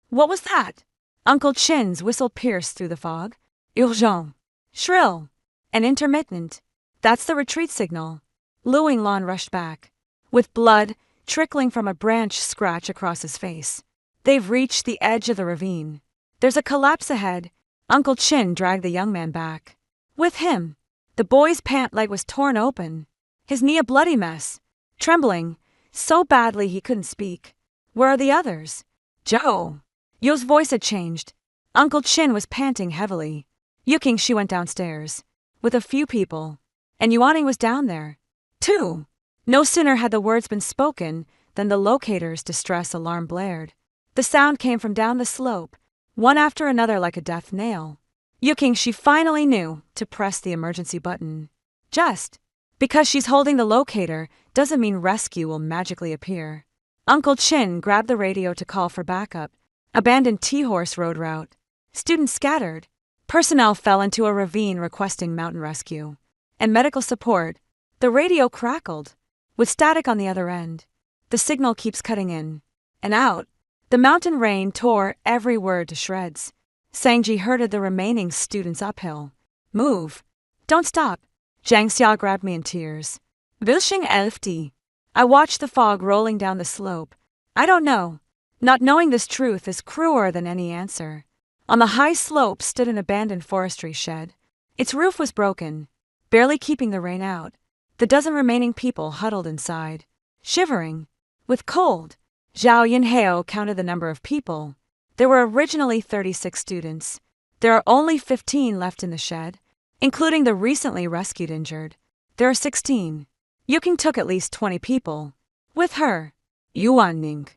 What was that? Uncle Chin's whistle pierced through the fog. Urgent. Shrill. And intermittent. That's the retreat signal. Lu Yinglan rushed back, with blood trickling from a branch scratch across his face. They've reached the edge of the ravine. There's a collapse ahead. Uncle Chin dragged the young man back. With him, the boy's pant leg was torn open, his knee a bloody mess, trembling so badly he couldn't speak. Where are the others? Joe. Yo's voice had changed. Uncle Chin was panting heavily. Yuking, she went downstairs, with a few people, and Yuaning was down there, too. No sooner had the words been spoken than the locator's distress alarm blared. The sound came from down the slope, one after another like a death nail. Yuking, she finally knew to press the emergency button. Just because she's holding the locator doesn't mean rescue will magically appear. Uncle Chin grabbed the radio to call for backup. Abandoned T-Horse road route. Students scattered. Personnel fell into a ravine requesting mountain rescue and medical support. The radio crackled, with static on the other end. The signal keeps cutting in and out. The mountain rain tore every word to shreds. Sangji herded the remaining students uphill. Move. Don't stop. Zhang Xia grabbed me in tears. Wilshing Elfti. I watched the fog rolling down the slope. I don't know. Not knowing this truth is crueler than any answer. On the high slope stood an abandoned forestry shed. Its roof was broken, barely keeping the rain out. The dozen remaining people huddled inside, shivering with cold. Zhao Yinhao counted the number of people. There were originally 36 students. There are only 15 left in the shed, including the recently rescued injured. There are 16. Yuking took at least 20 people. With her, Yuan Ning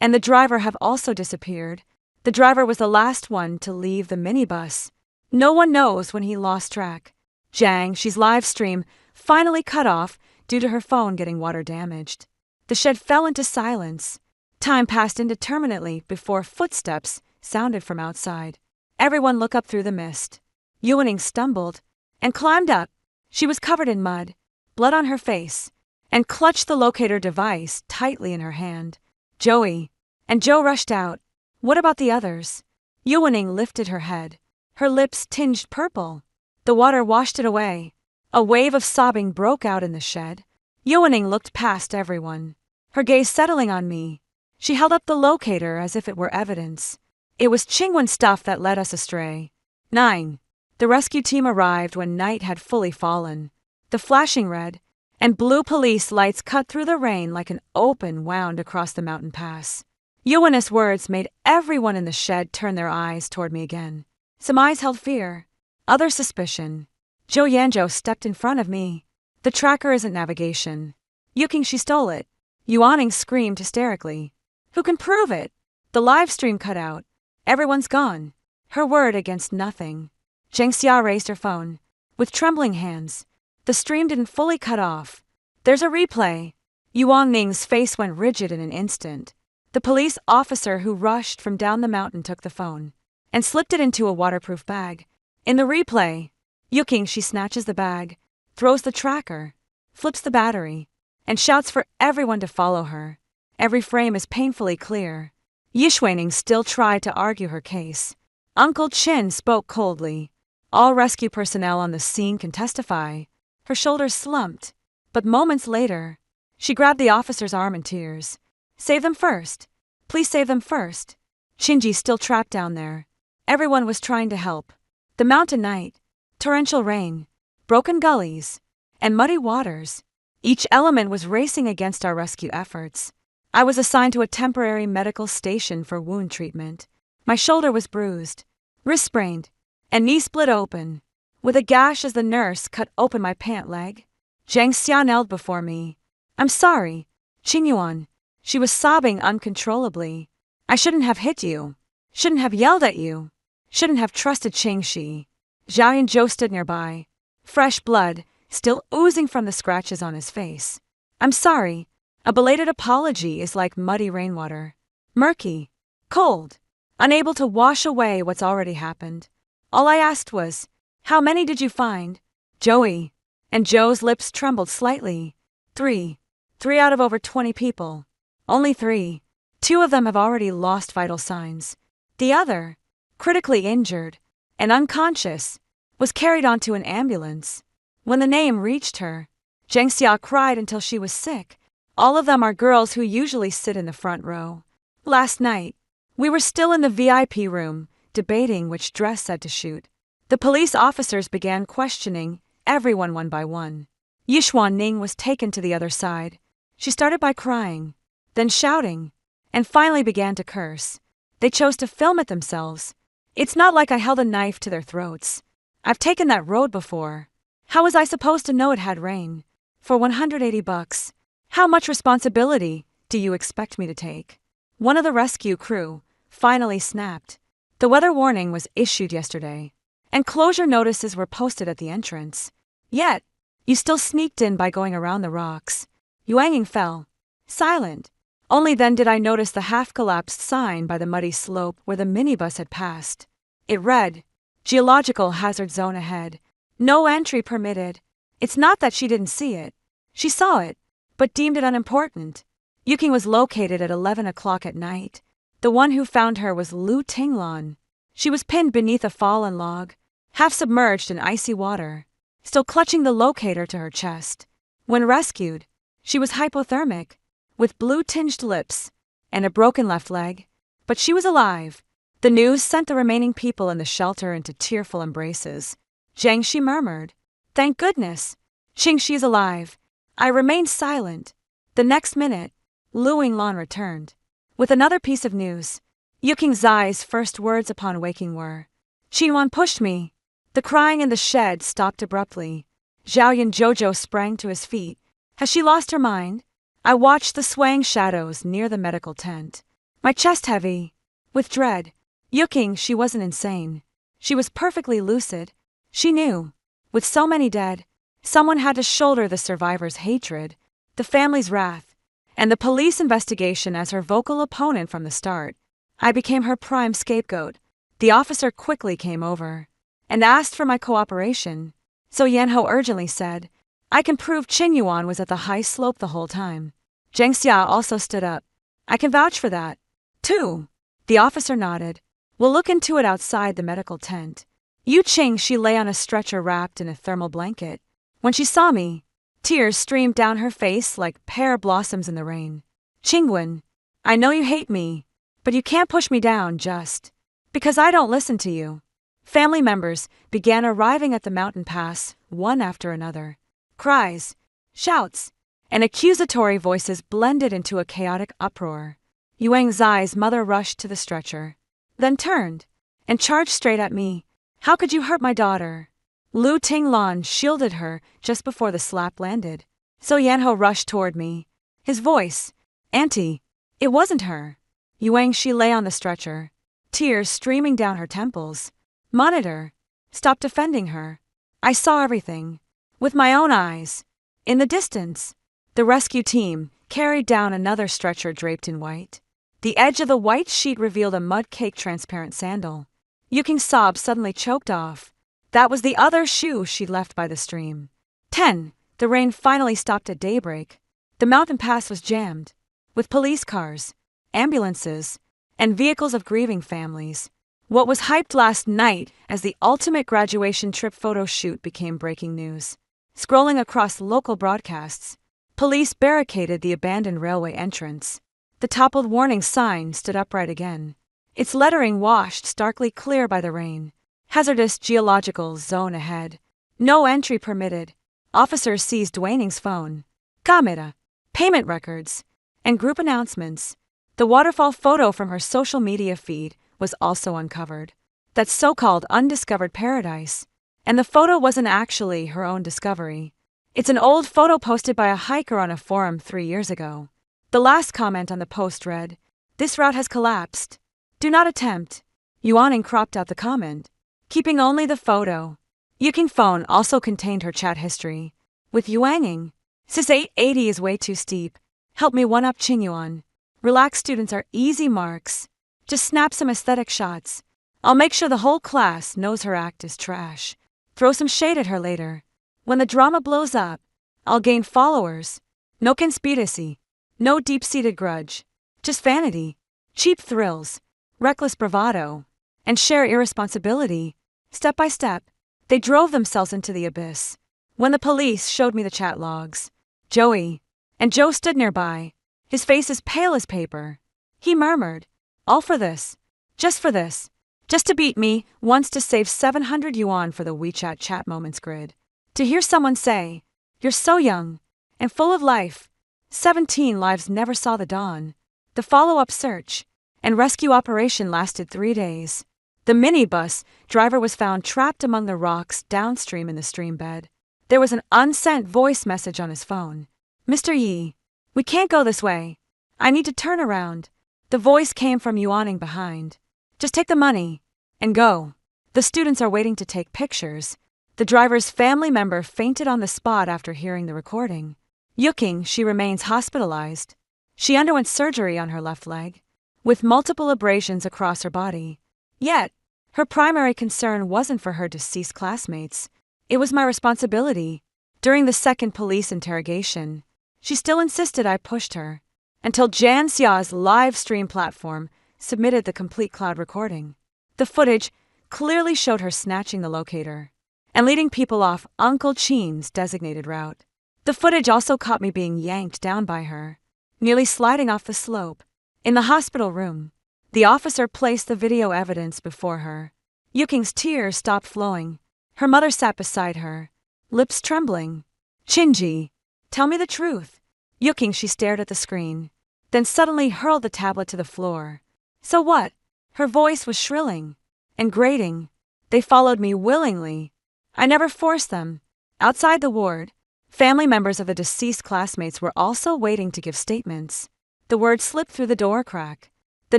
and the driver have also disappeared. The driver was the last one to leave the minibus. No one knows when he lost track. Zhang, she's live stream, finally cut off due to her phone getting water damaged. The shed fell into silence. Time passed indeterminately before footsteps sounded from outside. Everyone looked up through the mist. Yuaning stumbled and climbed up. She was covered in mud, blood on her face, and clutched the locator device tightly in her hand. Joey and Joe rushed out. What about the others? Yuaning lifted her head, her lips tinged purple. The water washed it away. A wave of sobbing broke out in the shed. Yuaning looked past everyone, her gaze settling on me. She held up the locator as if it were evidence. It was Qingwen stuff that led us astray. 9. The rescue team arrived when night had fully fallen. The flashing red and blue police lights cut through the rain like an open wound across the mountain pass. Yuan's words made everyone in the shed turn their eyes toward me again. Some eyes held fear, others suspicion. Zhou Yanzhou stepped in front of me. The tracker isn't navigation. Yuking, she stole it. Yuaning screamed hysterically. Who can prove it? The live stream cut out. Everyone's gone. Her word against nothing. Zhang Xia raised her phone. With trembling hands. The stream didn't fully cut off. There's a replay. Yuan Ning's face went rigid in an instant. The police officer who rushed from down the mountain took the phone and slipped it into a waterproof bag. In the replay, Yuking, she snatches the bag, throws the tracker, flips the battery, and shouts for everyone to follow her. Every frame is painfully clear. Yishwening still tried to argue her case. Uncle Chin spoke coldly. All rescue personnel on the scene can testify. Her shoulders slumped, but moments later, She grabbed the officer's arm in tears. Save them first. Please save them first. Shinji's still trapped down there. Everyone was trying to help. The mountain night, torrential rain, broken gullies, and muddy waters. Each element was racing against our rescue efforts. I was assigned to a temporary medical station for wound treatment. My shoulder was bruised, wrist sprained, and knee split open, with a gash as the nurse cut open my pant leg. Zhang Xia knelt before me. I'm sorry, Qingyuan. She was sobbing uncontrollably. I shouldn't have hit you. Shouldn't have yelled at you. Shouldn't have trusted Qingxi. Zhao Yanzhou stood nearby, fresh blood still oozing from the scratches on his face. I'm sorry. A belated apology is like muddy rainwater. Murky, cold, unable to wash away what's already happened. All I asked was, how many did you find, Joey? And Joe's lips trembled slightly. 3. 3 out of over 20 people. Only 3. 2 of them have already lost vital signs. The other, critically injured and unconscious, was carried onto an ambulance. When the name reached her, Zhang Xia cried until she was sick. All of them are girls who usually sit in the front row. Last night, we were still in the VIP room, debating which dress set to shoot. The police officers began questioning everyone one by one. Yishuan Ning was taken to the other side. She started by crying, then shouting, and finally began to curse. They chose to film it themselves. It's not like I held a knife to their throats. I've taken that road before. How was I supposed to know it had rain? For $180, how much responsibility do you expect me to take? One of the rescue crew finally snapped. The weather warning was issued yesterday, and closure notices were posted at the entrance. Yet, you still sneaked in by going around the rocks. Yuanging fell, silent. Only then did I notice the half-collapsed sign by the muddy slope where the minibus had passed. It read, Geological hazard zone ahead. No entry permitted. It's not that she didn't see it. She saw it, but deemed it unimportant. Yuking was located at 11 o'clock at night. The one who found her was Lu Tinglan. She was pinned beneath a fallen log, half submerged in icy water, still clutching the locator to her chest. When rescued, she was hypothermic, with blue-tinged lips and a broken left leg, but she was alive. The news sent the remaining people in the shelter into tearful embraces. Jiangxi murmured, Thank goodness, Qingxi is alive. I remained silent. The next minute, Lu Yinglan returned, with another piece of news. Yuking Zai's first words upon waking were, Qingyuan pushed me. The crying in the shed stopped abruptly. Zhao Yanzhou sprang to his feet. Has she lost her mind? I watched the swaying shadows near the medical tent, my chest heavy with dread. Yuking, she wasn't insane. She was perfectly lucid. She knew, with so many dead, someone had to shoulder the survivors' hatred, the family's wrath, and the police investigation as her vocal opponent from the start. I became her prime scapegoat. The officer quickly came over and asked for my cooperation. So Yanho urgently said, I can prove Qingyuan was at the high slope the whole time. Zhang Xia also stood up. I can vouch for that, too. The officer nodded. We'll look into it outside the medical tent. Yu Qing, she lay on a stretcher wrapped in a thermal blanket. When she saw me, tears streamed down her face like pear blossoms in the rain. Qingwen, I know you hate me, but you can't push me down just because I don't listen to you. Family members began arriving at the mountain pass, one after another. Cries, shouts, and accusatory voices blended into a chaotic uproar. Yuang Zai's mother rushed to the stretcher, then turned and charged straight at me. How could you hurt my daughter? Lu Tinglan shielded her just before the slap landed. So Yanho rushed toward me. His voice, Auntie, it wasn't her. Yuang, she lay on the stretcher, tears streaming down her temples. Monitor, stop defending her. I saw everything, with my own eyes. In the distance, the rescue team carried down another stretcher draped in white. The edge of the white sheet revealed a mud-caked transparent sandal. Yuking's sob suddenly choked off. That was the other shoe she'd left by the stream. 10. The rain finally stopped at daybreak. The mountain pass was jammed, with police cars, ambulances, and vehicles of grieving families. What was hyped last night as the ultimate graduation trip photo shoot became breaking news. Scrolling across local broadcasts, Police barricaded the abandoned railway entrance. The toppled warning sign stood upright again, its lettering washed starkly clear by the rain. Hazardous geological zone ahead. No entry permitted. Officers seized Dwaining's phone, camera, payment records, and group announcements. The waterfall photo from her social media feed was also uncovered. That so-called undiscovered paradise. And the photo wasn't actually her own discovery. It's an old photo posted by a hiker on a forum 3 years ago. The last comment on the post read, "This route has collapsed. Do not attempt." Yuaning cropped out the comment, keeping only the photo. Yuking's phone also contained her chat history. With Yuanging, "Sis 880 is way too steep. Help me one-up Qingyuan. Relaxed students are easy marks. Just snap some aesthetic shots. I'll make sure the whole class knows her act is trash. Throw some shade at her later. When the drama blows up, I'll gain followers. No conspiracy. No deep-seated grudge. Just vanity. Cheap thrills. Reckless bravado. And sheer irresponsibility. Step by step, they drove themselves into the abyss. When the police showed me the chat logs, Joey, and Joe stood nearby, his face as pale as paper. He murmured, "All for this. Just for this. Just to beat me once to save 700 yuan for the WeChat chat moments grid." To hear someone say, "You're so young and full of life. 17 lives never saw the dawn." The follow-up search and rescue operation lasted 3 days. The minibus driver was found trapped among the rocks downstream in the stream bed. There was an unsent voice message on his phone. "Mr. Yi, we can't go this way. I need to turn around." The voice came from Yuaning behind. "Just take the money and go. The students are waiting to take pictures." The driver's family member fainted on the spot after hearing the recording. Yuking, she remains hospitalized. She underwent surgery on her left leg, with multiple abrasions across her body. Yet, her primary concern wasn't for her deceased classmates. It was my responsibility. During the second police interrogation, she still insisted I pushed her, until Jan Xia's live stream platform submitted the complete cloud recording. The footage clearly showed her snatching the locator and leading people off Uncle Chin's designated route. The footage also caught me being yanked down by her, nearly sliding off the slope. In the hospital room, the officer placed the video evidence before her. Yuking's tears stopped flowing. Her mother sat beside her, lips trembling. "Chinji, tell me the truth." Yuking, she stared at the screen, then suddenly hurled the tablet to the floor. "So what?" Her voice was shrilling and grating. "They followed me willingly. I never forced them." Outside the ward, family members of the deceased classmates were also waiting to give statements. The words slipped through the door crack. The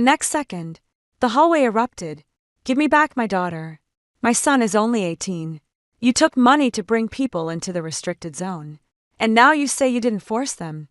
next second, the hallway erupted. "Give me back my daughter. My son is only 18. You took money to bring people into the restricted zone. And now you say you didn't force them."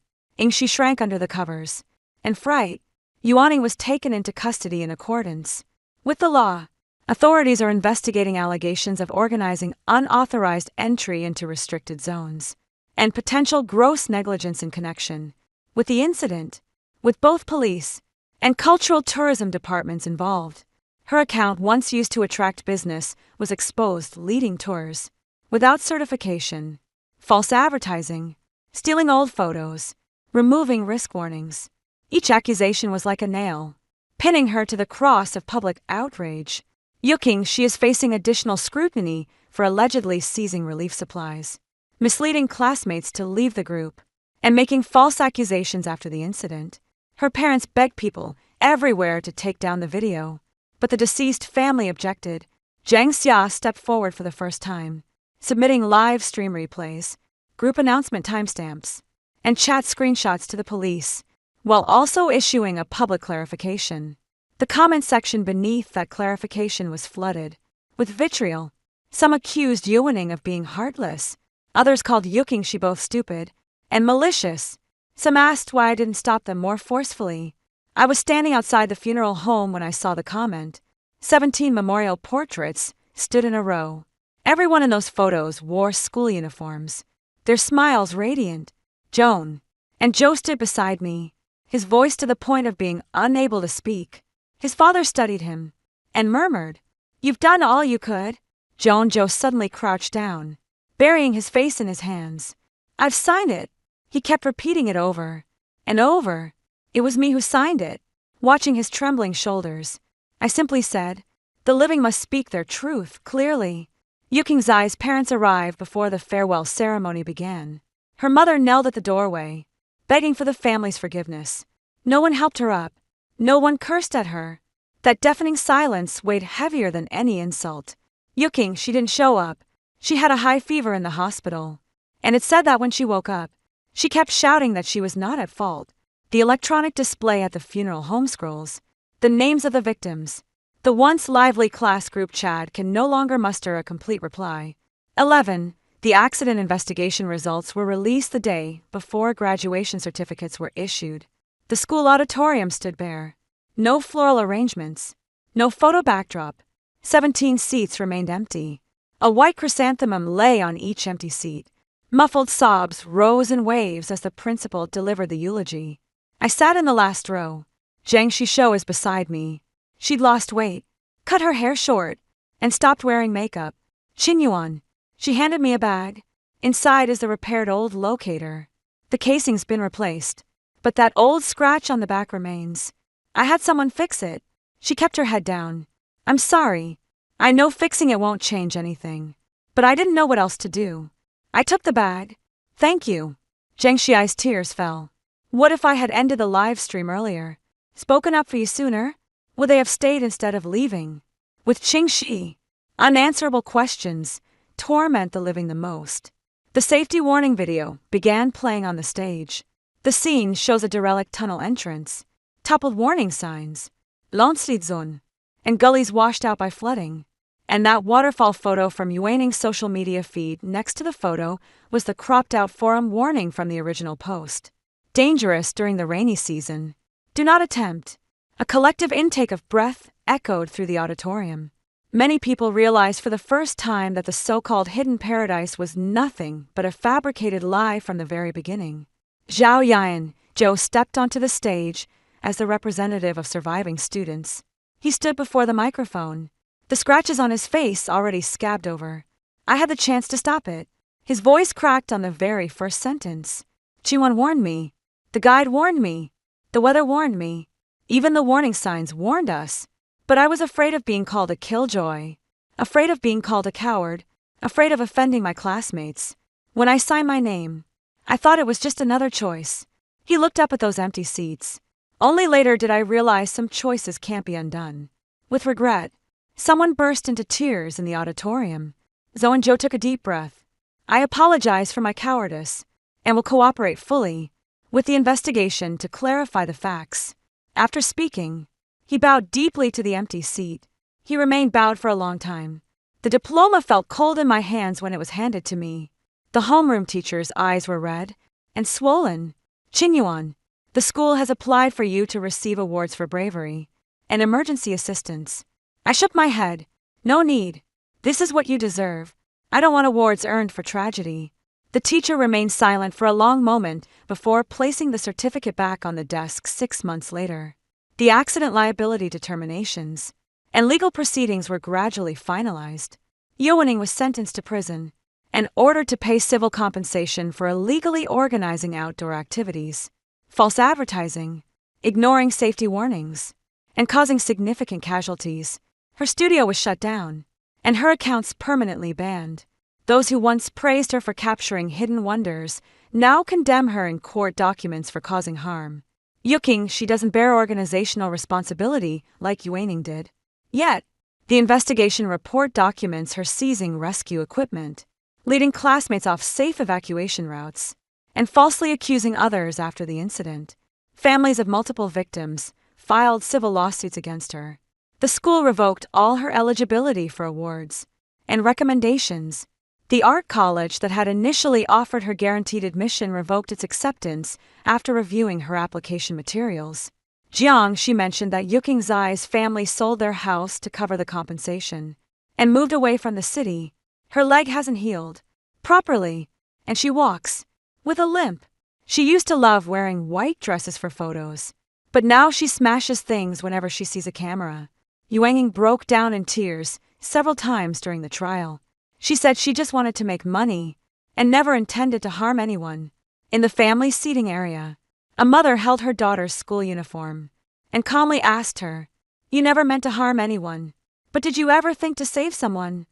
She shrank under the covers. In fright, Yuaning was taken into custody in accordance with the law. Authorities are investigating allegations of organizing unauthorized entry into restricted zones and potential gross negligence in connection with the incident, with both police and cultural tourism departments involved. Her account, once used to attract business, was exposed, leading tours without certification, false advertising, stealing old photos, removing risk warnings. Each accusation was like a nail, pinning her to the cross of public outrage. Yuking, she is facing additional scrutiny for allegedly seizing relief supplies, misleading classmates to leave the group, and making false accusations after the incident. Her parents begged people everywhere to take down the video, but the deceased family objected. Zhang Xia stepped forward for the first time, submitting live stream replays, group announcement timestamps, and chat screenshots to the police, while also issuing a public clarification. The comment section beneath that clarification was flooded with vitriol. Some accused Yuaning of being heartless. Others called Yuking she both stupid and malicious. Some asked why I didn't stop them more forcefully. I was standing outside the funeral home when I saw the comment. 17 memorial portraits stood in a row. Everyone in those photos wore school uniforms, their smiles radiant. Joan and Joe stood beside me, his voice to the point of being unable to speak. His father studied him and murmured, "You've done all you could." Joe suddenly crouched down, burying his face in his hands. "I've signed it. He kept repeating it over and over. It was me who signed it. Watching his trembling shoulders, I simply said, "The living must speak their truth clearly." Yuking Zai's parents arrived before the farewell ceremony began. Her mother knelt at the doorway, begging for the family's forgiveness. No one helped her up. No one cursed at her. That deafening silence weighed heavier than any insult. Yuking, she didn't show up. She had a high fever in the hospital. And it said that when she woke up, she kept shouting that she was not at fault. The electronic display at the funeral home scrolls the names of the victims. The once lively class group chat can no longer muster a complete reply. 11. The accident investigation results were released the day before graduation certificates were issued. The school auditorium stood bare. No floral arrangements. No photo backdrop. 17 seats remained empty. A white chrysanthemum lay on each empty seat. Muffled sobs rose in waves as the principal delivered the eulogy. I sat in the last row. Zhang Shishou is beside me. She'd lost weight, cut her hair short, and stopped wearing makeup. Qinyuan. She handed me a bag. Inside is the repaired old locator. The casing's been replaced, but that old scratch on the back remains. I had someone fix it. She kept her head down. I'm sorry. I know fixing it won't change anything, but I didn't know what else to do. I took the bag. Thank you. Zhang Xiai's tears fell. What if I had ended the live stream earlier? Spoken up for you sooner? Would they have stayed instead of leaving? With Qing Shi, unanswerable questions torment the living the most. The safety warning video began playing on the stage. The scene shows a derelict tunnel entrance, toppled warning signs, Landslid and gullies washed out by flooding. And that waterfall photo from Yuaning's social media feed next to the photo was the cropped-out forum warning from the original post. Dangerous during the rainy season. Do not attempt. A collective intake of breath echoed through the auditorium. Many people realized for the first time that the so-called hidden paradise was nothing but a fabricated lie from the very beginning. Zhao Yan, Zhou stepped onto the stage as the representative of surviving students. He stood before the microphone, the scratches on his face already scabbed over. I had the chance to stop it. His voice cracked on the very first sentence. Qinwan warned me. The guide warned me. The weather warned me. Even the warning signs warned us. But I was afraid of being called a killjoy, afraid of being called a coward, afraid of offending my classmates. When I signed my name, I thought it was just another choice. He looked up at those empty seats. Only later did I realize some choices can't be undone. With regret, someone burst into tears in the auditorium. Zhou and Zhou took a deep breath. I apologize for my cowardice and will cooperate fully with the investigation to clarify the facts. After speaking, he bowed deeply to the empty seat. He remained bowed for a long time. The diploma felt cold in my hands when it was handed to me. The homeroom teacher's eyes were red and swollen. Qinyuan, the school has applied for you to receive awards for bravery and emergency assistance. I shook my head. No need. This is what you deserve. I don't want awards earned for tragedy. The teacher remained silent for a long moment before placing the certificate back on the desk 6 months later. The accident liability determinations and legal proceedings were gradually finalized. Yuaning was sentenced to prison and ordered to pay civil compensation for illegally organizing outdoor activities, false advertising, ignoring safety warnings, and causing significant casualties. Her studio was shut down, and her accounts permanently banned. Those who once praised her for capturing hidden wonders now condemn her in court documents for causing harm. Yuking, she doesn't bear organizational responsibility like Yuaning did. Yet, the investigation report documents her seizing rescue equipment, leading classmates off safe evacuation routes, and falsely accusing others after the incident. Families of multiple victims filed civil lawsuits against her. The school revoked all her eligibility for awards and recommendations. The art college that had initially offered her guaranteed admission revoked its acceptance after reviewing her application materials. Jiang, she mentioned that Yuking Zai's family sold their house to cover the compensation and moved away from the city. Her leg hasn't healed properly, and she walks with a limp. She used to love wearing white dresses for photos, but now she smashes things whenever she sees a camera. Yuaning broke down in tears several times during the trial. She said she just wanted to make money and never intended to harm anyone. In the family seating area, a mother held her daughter's school uniform and calmly asked her, "You never meant to harm anyone, but did you ever think to save someone?"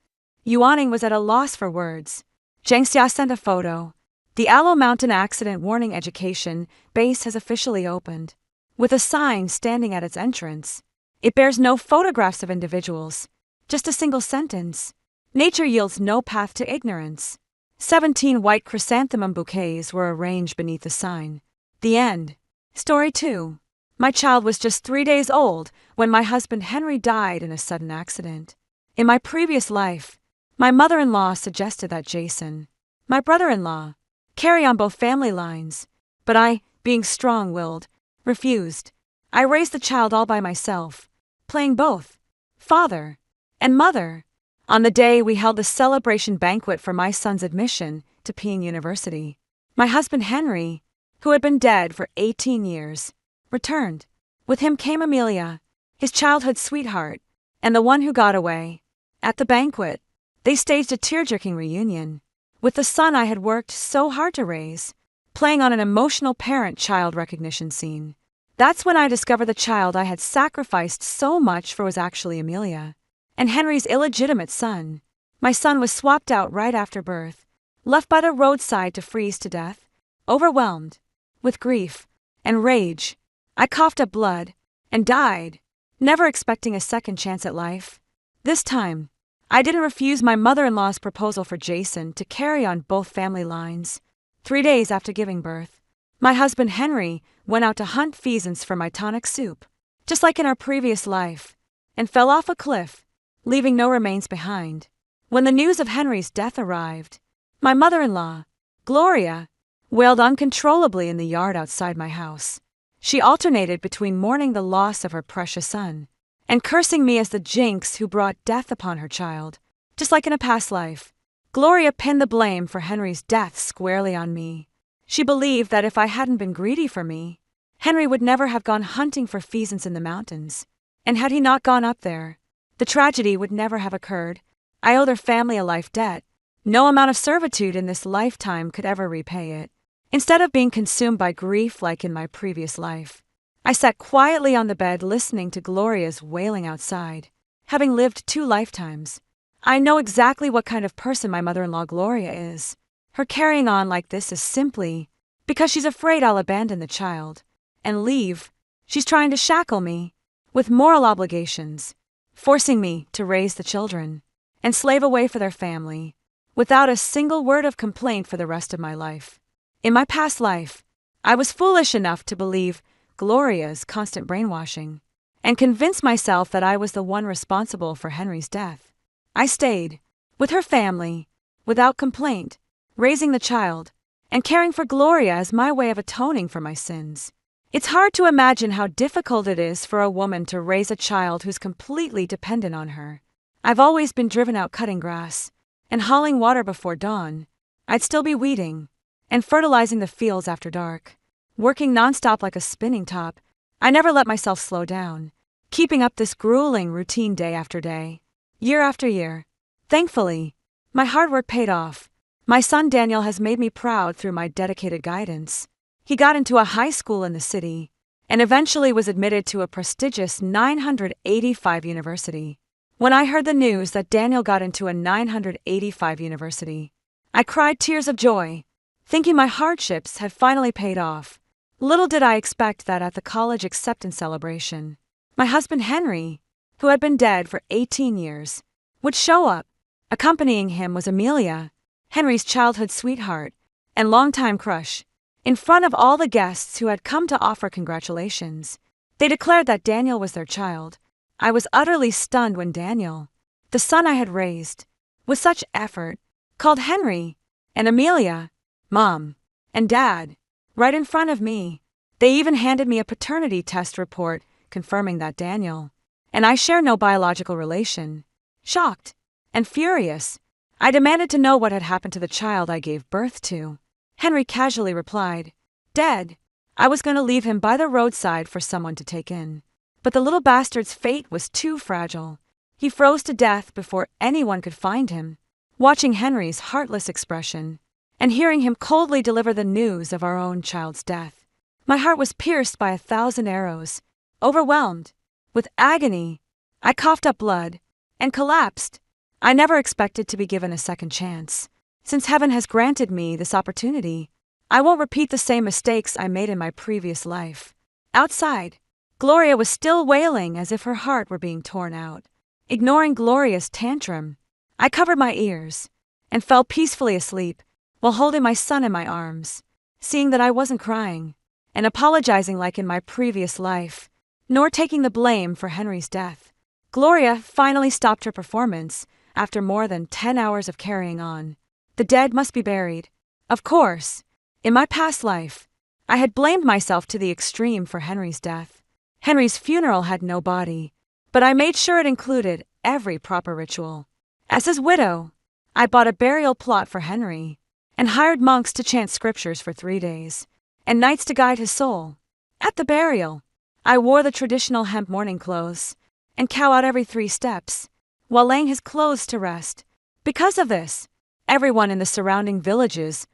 Yuaning was at a loss for words. Zhengxia sent a photo. The Ailao Mountain Accident Warning Education Base has officially opened, with a sign standing at its entrance. It bears no photographs of individuals, just a single sentence. Nature yields no path to ignorance. 17 white chrysanthemum bouquets were arranged beneath the sign. The end. Story 2. My child was just 3 days old when my husband Henry died in a sudden accident. In my previous life, my mother-in-law suggested that Jason, my brother-in-law, carry on both family lines, but I, being strong-willed, refused. I raised the child all by myself, playing both father and mother. On the day we held the celebration banquet for my son's admission to Peking University, my husband Henry, who had been dead for 18 years, returned. With him came Amelia, his childhood sweetheart, and the one who got away. At the banquet, they staged a tear-jerking reunion, with the son I had worked so hard to raise, playing on an emotional parent-child recognition scene. That's when I discovered the child I had sacrificed so much for was actually Amelia, and Henry's illegitimate son. My son was swapped out right after birth, left by the roadside to freeze to death. Overwhelmed with grief and rage, I coughed up blood and died, never expecting a second chance at life. This time, I didn't refuse my mother-in-law's proposal for Jason to carry on both family lines. 3 days after giving birth, my husband Henry went out to hunt pheasants for my tonic soup, just like in our previous life, and fell off a cliff, leaving no remains behind. When the news of Henry's death arrived, my mother-in-law, Gloria, wailed uncontrollably in the yard outside my house. She alternated between mourning the loss of her precious son and cursing me as the jinx who brought death upon her child. Just like in a past life, Gloria pinned the blame for Henry's death squarely on me. She believed that if I hadn't been greedy for me, Henry would never have gone hunting for pheasants in the mountains. And had he not gone up there, the tragedy would never have occurred. I owe their family a life debt. No amount of servitude in this lifetime could ever repay it. Instead of being consumed by grief like in my previous life, I sat quietly on the bed listening to Gloria's wailing outside. Having lived 2 lifetimes, I know exactly what kind of person my mother-in-law Gloria is. Her carrying on like this is simply because she's afraid I'll abandon the child and leave. She's trying to shackle me with moral obligations, forcing me to raise the children and slave away for their family without a single word of complaint for the rest of my life. In my past life, I was foolish enough to believe Gloria's constant brainwashing and convince myself that I was the one responsible for Henry's death. I stayed with her family without complaint, raising the child and caring for Gloria as my way of atoning for my sins. It's hard to imagine how difficult it is for a woman to raise a child who's completely dependent on her. I've always been driven out cutting grass and hauling water before dawn. I'd still be weeding and fertilizing the fields after dark, working nonstop like a spinning top. I never let myself slow down, keeping up this grueling routine day after day, year after year. Thankfully, my hard work paid off. My son Daniel has made me proud through my dedicated guidance. He got into a high school in the city and eventually was admitted to a prestigious 985 university. When I heard the news that Daniel got into a 985 university, I cried tears of joy, thinking my hardships had finally paid off. Little did I expect that at the college acceptance celebration, my husband Henry, who had been dead for 18 years, would show up. Accompanying him was Amelia, Henry's childhood sweetheart and longtime crush. In front of all the guests who had come to offer congratulations, they declared that Daniel was their child. I was utterly stunned when Daniel, the son I had raised with such effort, called Henry and Amelia Mom and Dad right in front of me. They even handed me a paternity test report confirming that Daniel and I share no biological relation. Shocked and furious, I demanded to know what had happened to the child I gave birth to. Henry casually replied, "Dead. I was going to leave him by the roadside for someone to take in. But the little bastard's fate was too fragile. He froze to death before anyone could find him." Watching Henry's heartless expression and hearing him coldly deliver the news of our own child's death. My heart was pierced by 1,000 arrows. Overwhelmed with agony, I coughed up blood and collapsed. I never expected to be given a second chance. Since heaven has granted me this opportunity, I won't repeat the same mistakes I made in my previous life. Outside, Gloria was still wailing as if her heart were being torn out. Ignoring Gloria's tantrum, I covered my ears and fell peacefully asleep while holding my son in my arms, seeing that I wasn't crying and apologizing like in my previous life, nor taking the blame for Henry's death. Gloria finally stopped her performance after more than 10 hours of carrying on. The dead must be buried. Of course, in my past life, I had blamed myself to the extreme for Henry's death. Henry's funeral had no body, but I made sure it included every proper ritual. As his widow, I bought a burial plot for Henry and hired monks to chant scriptures for 3 days and nights to guide his soul. At the burial, I wore the traditional hemp mourning clothes and cow out every 3 steps while laying his clothes to rest. Because of this, everyone in the surrounding villages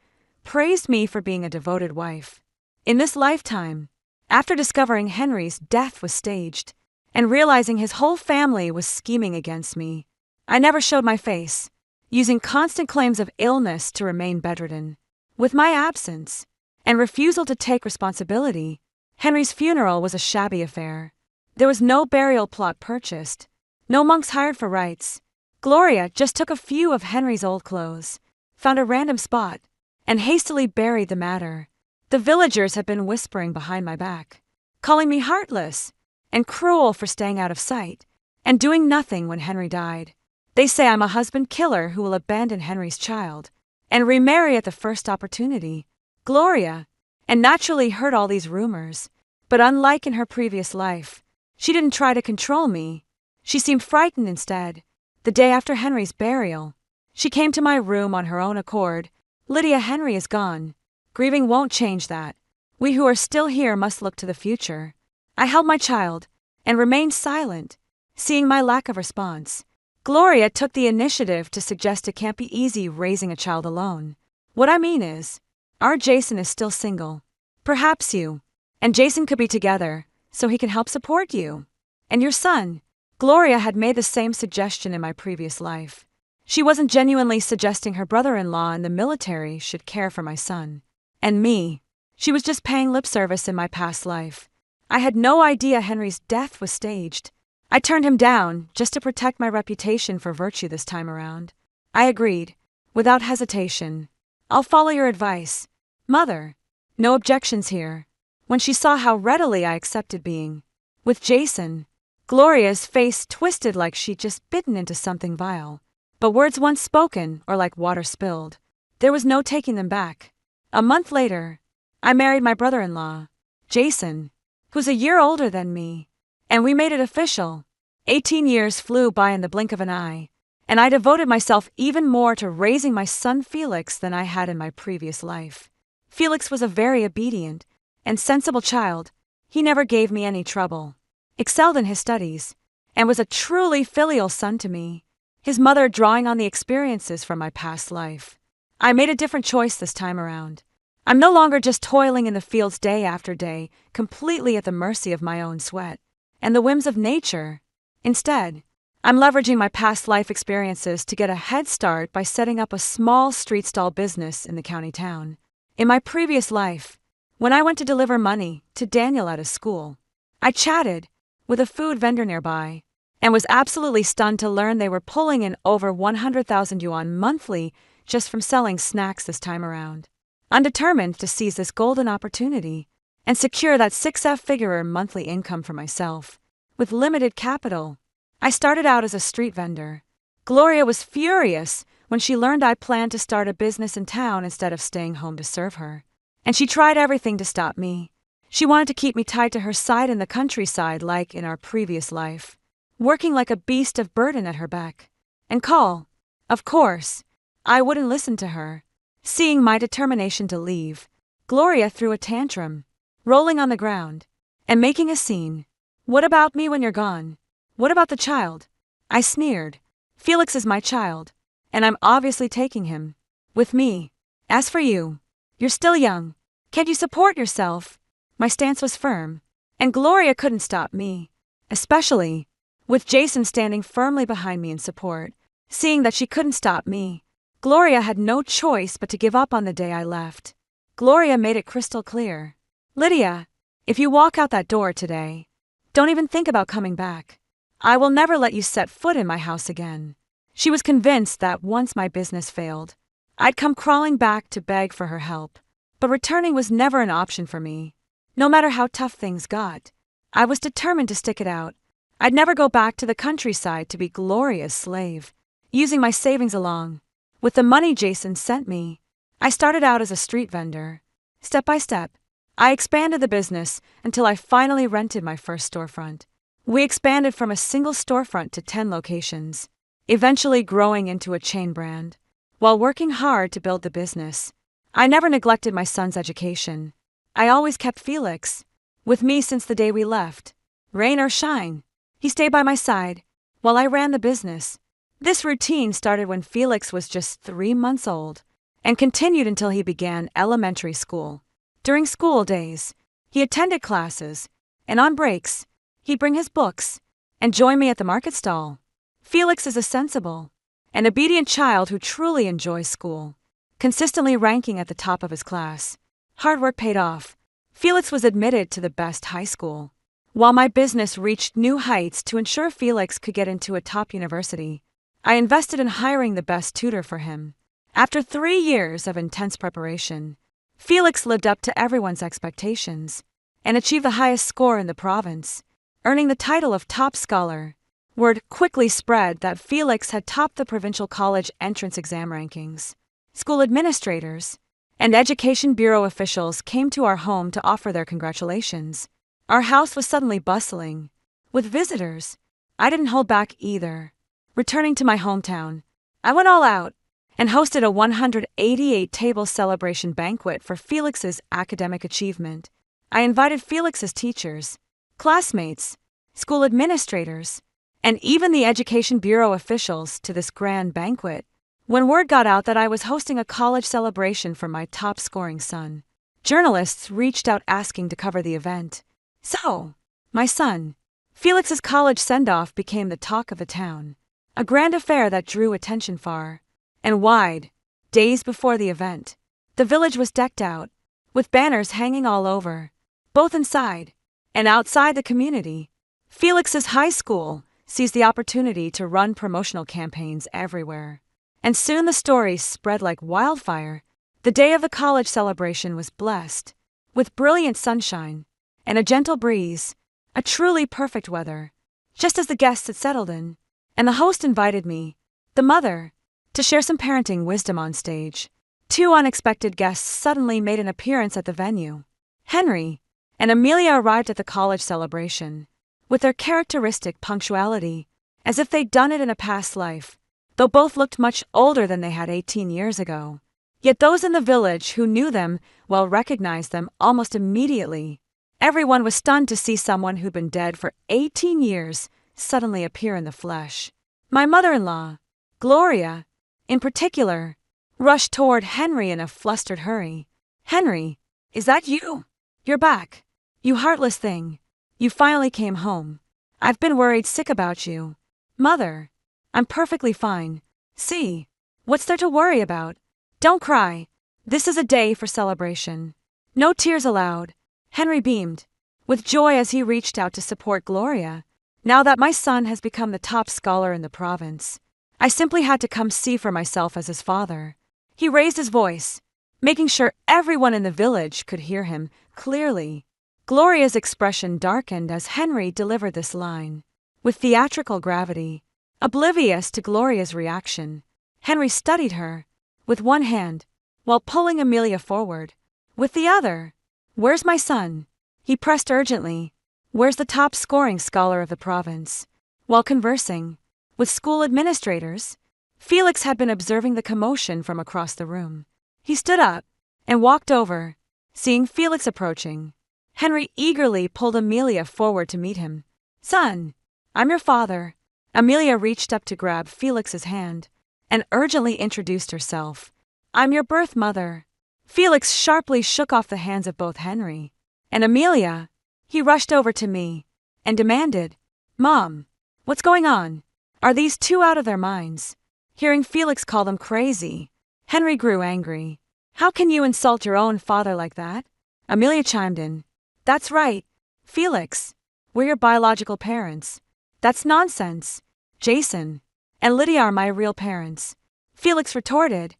praised me for being a devoted wife. In this lifetime, after discovering Henry's death was staged and realizing his whole family was scheming against me, I never showed my face, using constant claims of illness to remain bedridden. With my absence and refusal to take responsibility, Henry's funeral was a shabby affair. There was no burial plot purchased, no monks hired for rites. Gloria just took a few of Henry's old clothes, found a random spot, and hastily buried the matter. The villagers had been whispering behind my back, calling me heartless and cruel for staying out of sight and doing nothing when Henry died. They say I'm a husband killer who will abandon Henry's child and remarry at the first opportunity. Gloria, and naturally heard all these rumors, but unlike in her previous life, she didn't try to control me. She seemed frightened instead. The day after Henry's burial, she came to my room on her own accord. Lydia, Henry is gone. Grieving won't change that. We who are still here must look to the future. I held my child and remained silent, seeing my lack of response. Gloria took the initiative to suggest it can't be easy raising a child alone. What I mean is, our Jason is still single. Perhaps you and Jason could be together so he can help support you and your son. Gloria had made the same suggestion in my previous life. She wasn't genuinely suggesting her brother-in-law in the military should care for my son and me. She was just paying lip service in my past life. I had no idea Henry's death was staged. I turned him down just to protect my reputation for virtue this time around. I agreed, without hesitation. I'll follow your advice, Mother. No objections here. When she saw how readily I accepted being with Jason, Gloria's face twisted like she'd just bitten into something vile. But words once spoken are like water spilled. There was no taking them back. A month later, I married my brother-in-law, Jason, who's a year older than me, and we made it official. 18 years flew by in the blink of an eye, and I devoted myself even more to raising my son Felix than I had in my previous life. Felix was a very obedient and sensible child. He never gave me any trouble, excelled in his studies, and was a truly filial son to me, his mother drawing on the experiences from my past life. I made a different choice this time around. I'm no longer just toiling in the fields day after day, completely at the mercy of my own sweat and the whims of nature. Instead, I'm leveraging my past life experiences to get a head start by setting up a small street stall business in the county town. In my previous life, when I went to deliver money to Daniel at his school, I chatted with a food vendor nearby and was absolutely stunned to learn they were pulling in over 100,000 yuan monthly just from selling snacks this time around. I'm determined to seize this golden opportunity and secure that 6-figure monthly income for myself. With limited capital, I started out as a street vendor. Gloria was furious when she learned I planned to start a business in town instead of staying home to serve her. And she tried everything to stop me. She wanted to keep me tied to her side in the countryside like in our previous life, working like a beast of burden at her beck and call. Of course, I wouldn't listen to her. Seeing my determination to leave, Gloria threw a tantrum, rolling on the ground and making a scene. What about me when you're gone? What about the child? I sneered. Felix is my child, and I'm obviously taking him with me. As for you, you're still young. Can't you support yourself? My stance was firm, and Gloria couldn't stop me, especially with Jason standing firmly behind me in support. Seeing that she couldn't stop me, Gloria had no choice but to give up on the day I left. Gloria made it crystal clear. Lydia, if you walk out that door today, don't even think about coming back. I will never let you set foot in my house again. She was convinced that once my business failed, I'd come crawling back to beg for her help, but returning was never an option for me. No matter how tough things got, I was determined to stick it out. I'd never go back to the countryside to be Gloria's slave. Using my savings along with the money Jason sent me, I started out as a street vendor. Step by step, I expanded the business until I finally rented my first storefront. We expanded from a single storefront to 10 locations, eventually growing into a chain brand. While working hard to build the business, I never neglected my son's education. I always kept Felix with me since the day we left. Rain or shine, he stayed by my side while I ran the business. This routine started when Felix was just 3 months old and continued until he began elementary school. During school days, he attended classes, and on breaks, he'd bring his books and join me at the market stall. Felix is a sensible and obedient child who truly enjoys school, consistently ranking at the top of his class. Hard work paid off. Felix was admitted to the best high school, while my business reached new heights to ensure Felix could get into a top university. I invested in hiring the best tutor for him. After 3 years of intense preparation, Felix lived up to everyone's expectations and achieved the highest score in the province, earning the title of top scholar. Word quickly spread that Felix had topped the provincial college entrance exam rankings. School administrators and Education Bureau officials came to our home to offer their congratulations. Our house was suddenly bustling with visitors. I didn't hold back either. Returning to my hometown, I went all out and hosted a 188-table celebration banquet for Felix's academic achievement. I invited Felix's teachers, classmates, school administrators, and even the Education Bureau officials to this grand banquet. When word got out that I was hosting a college celebration for my top-scoring son, journalists reached out asking to cover the event. So, my son, Felix's college send-off became the talk of the town, a grand affair that drew attention far and wide. Days before the event, the village was decked out, with banners hanging all over, both inside and outside the community. Felix's high school seized the opportunity to run promotional campaigns everywhere, and soon the story spread like wildfire. The day of the college celebration was blessed with brilliant sunshine and a gentle breeze, a truly perfect weather. Just as the guests had settled in, and the host invited me, the mother, to share some parenting wisdom on stage, 2 unexpected guests suddenly made an appearance at the venue. Henry and Amelia arrived at the college celebration with their characteristic punctuality, as if they'd done it in a past life, though both looked much older than they had 18 years ago. Yet those in the village who knew them well recognized them almost immediately. Everyone was stunned to see someone who'd been dead for 18 years suddenly appear in the flesh. My mother-in-law, Gloria, in particular, rushed toward Henry in a flustered hurry. "Henry, is that you? You're back. You heartless thing. You finally came home. I've been worried sick about you." "Mother, I'm perfectly fine. See, what's there to worry about? Don't cry. This is a day for celebration. No tears allowed." Henry beamed with joy as he reached out to support Gloria. "Now that my son has become the top scholar in the province, I simply had to come see for myself as his father." He raised his voice, making sure everyone in the village could hear him clearly. Gloria's expression darkened as Henry delivered this line. With theatrical gravity, oblivious to Gloria's reaction, Henry studied her with one hand while pulling Amelia forward with the other. "Where's my son?" he pressed urgently. "Where's the top-scoring scholar of the province?" While conversing with school administrators, Felix had been observing the commotion from across the room. He stood up and walked over. Seeing Felix approaching, Henry eagerly pulled Amelia forward to meet him. "Son, I'm your father." Amelia reached up to grab Felix's hand and urgently introduced herself. I'm your birth mother. Felix sharply shook off the hands of both Henry and Amelia. He rushed over to me and demanded, Mom, what's going on? Are these two out of their minds? Hearing Felix call them crazy, Henry grew angry. How can you insult your own father like that? Amelia chimed in. That's right, Felix. We're your biological parents. That's nonsense. Jason and Lydia are my real parents. Felix retorted.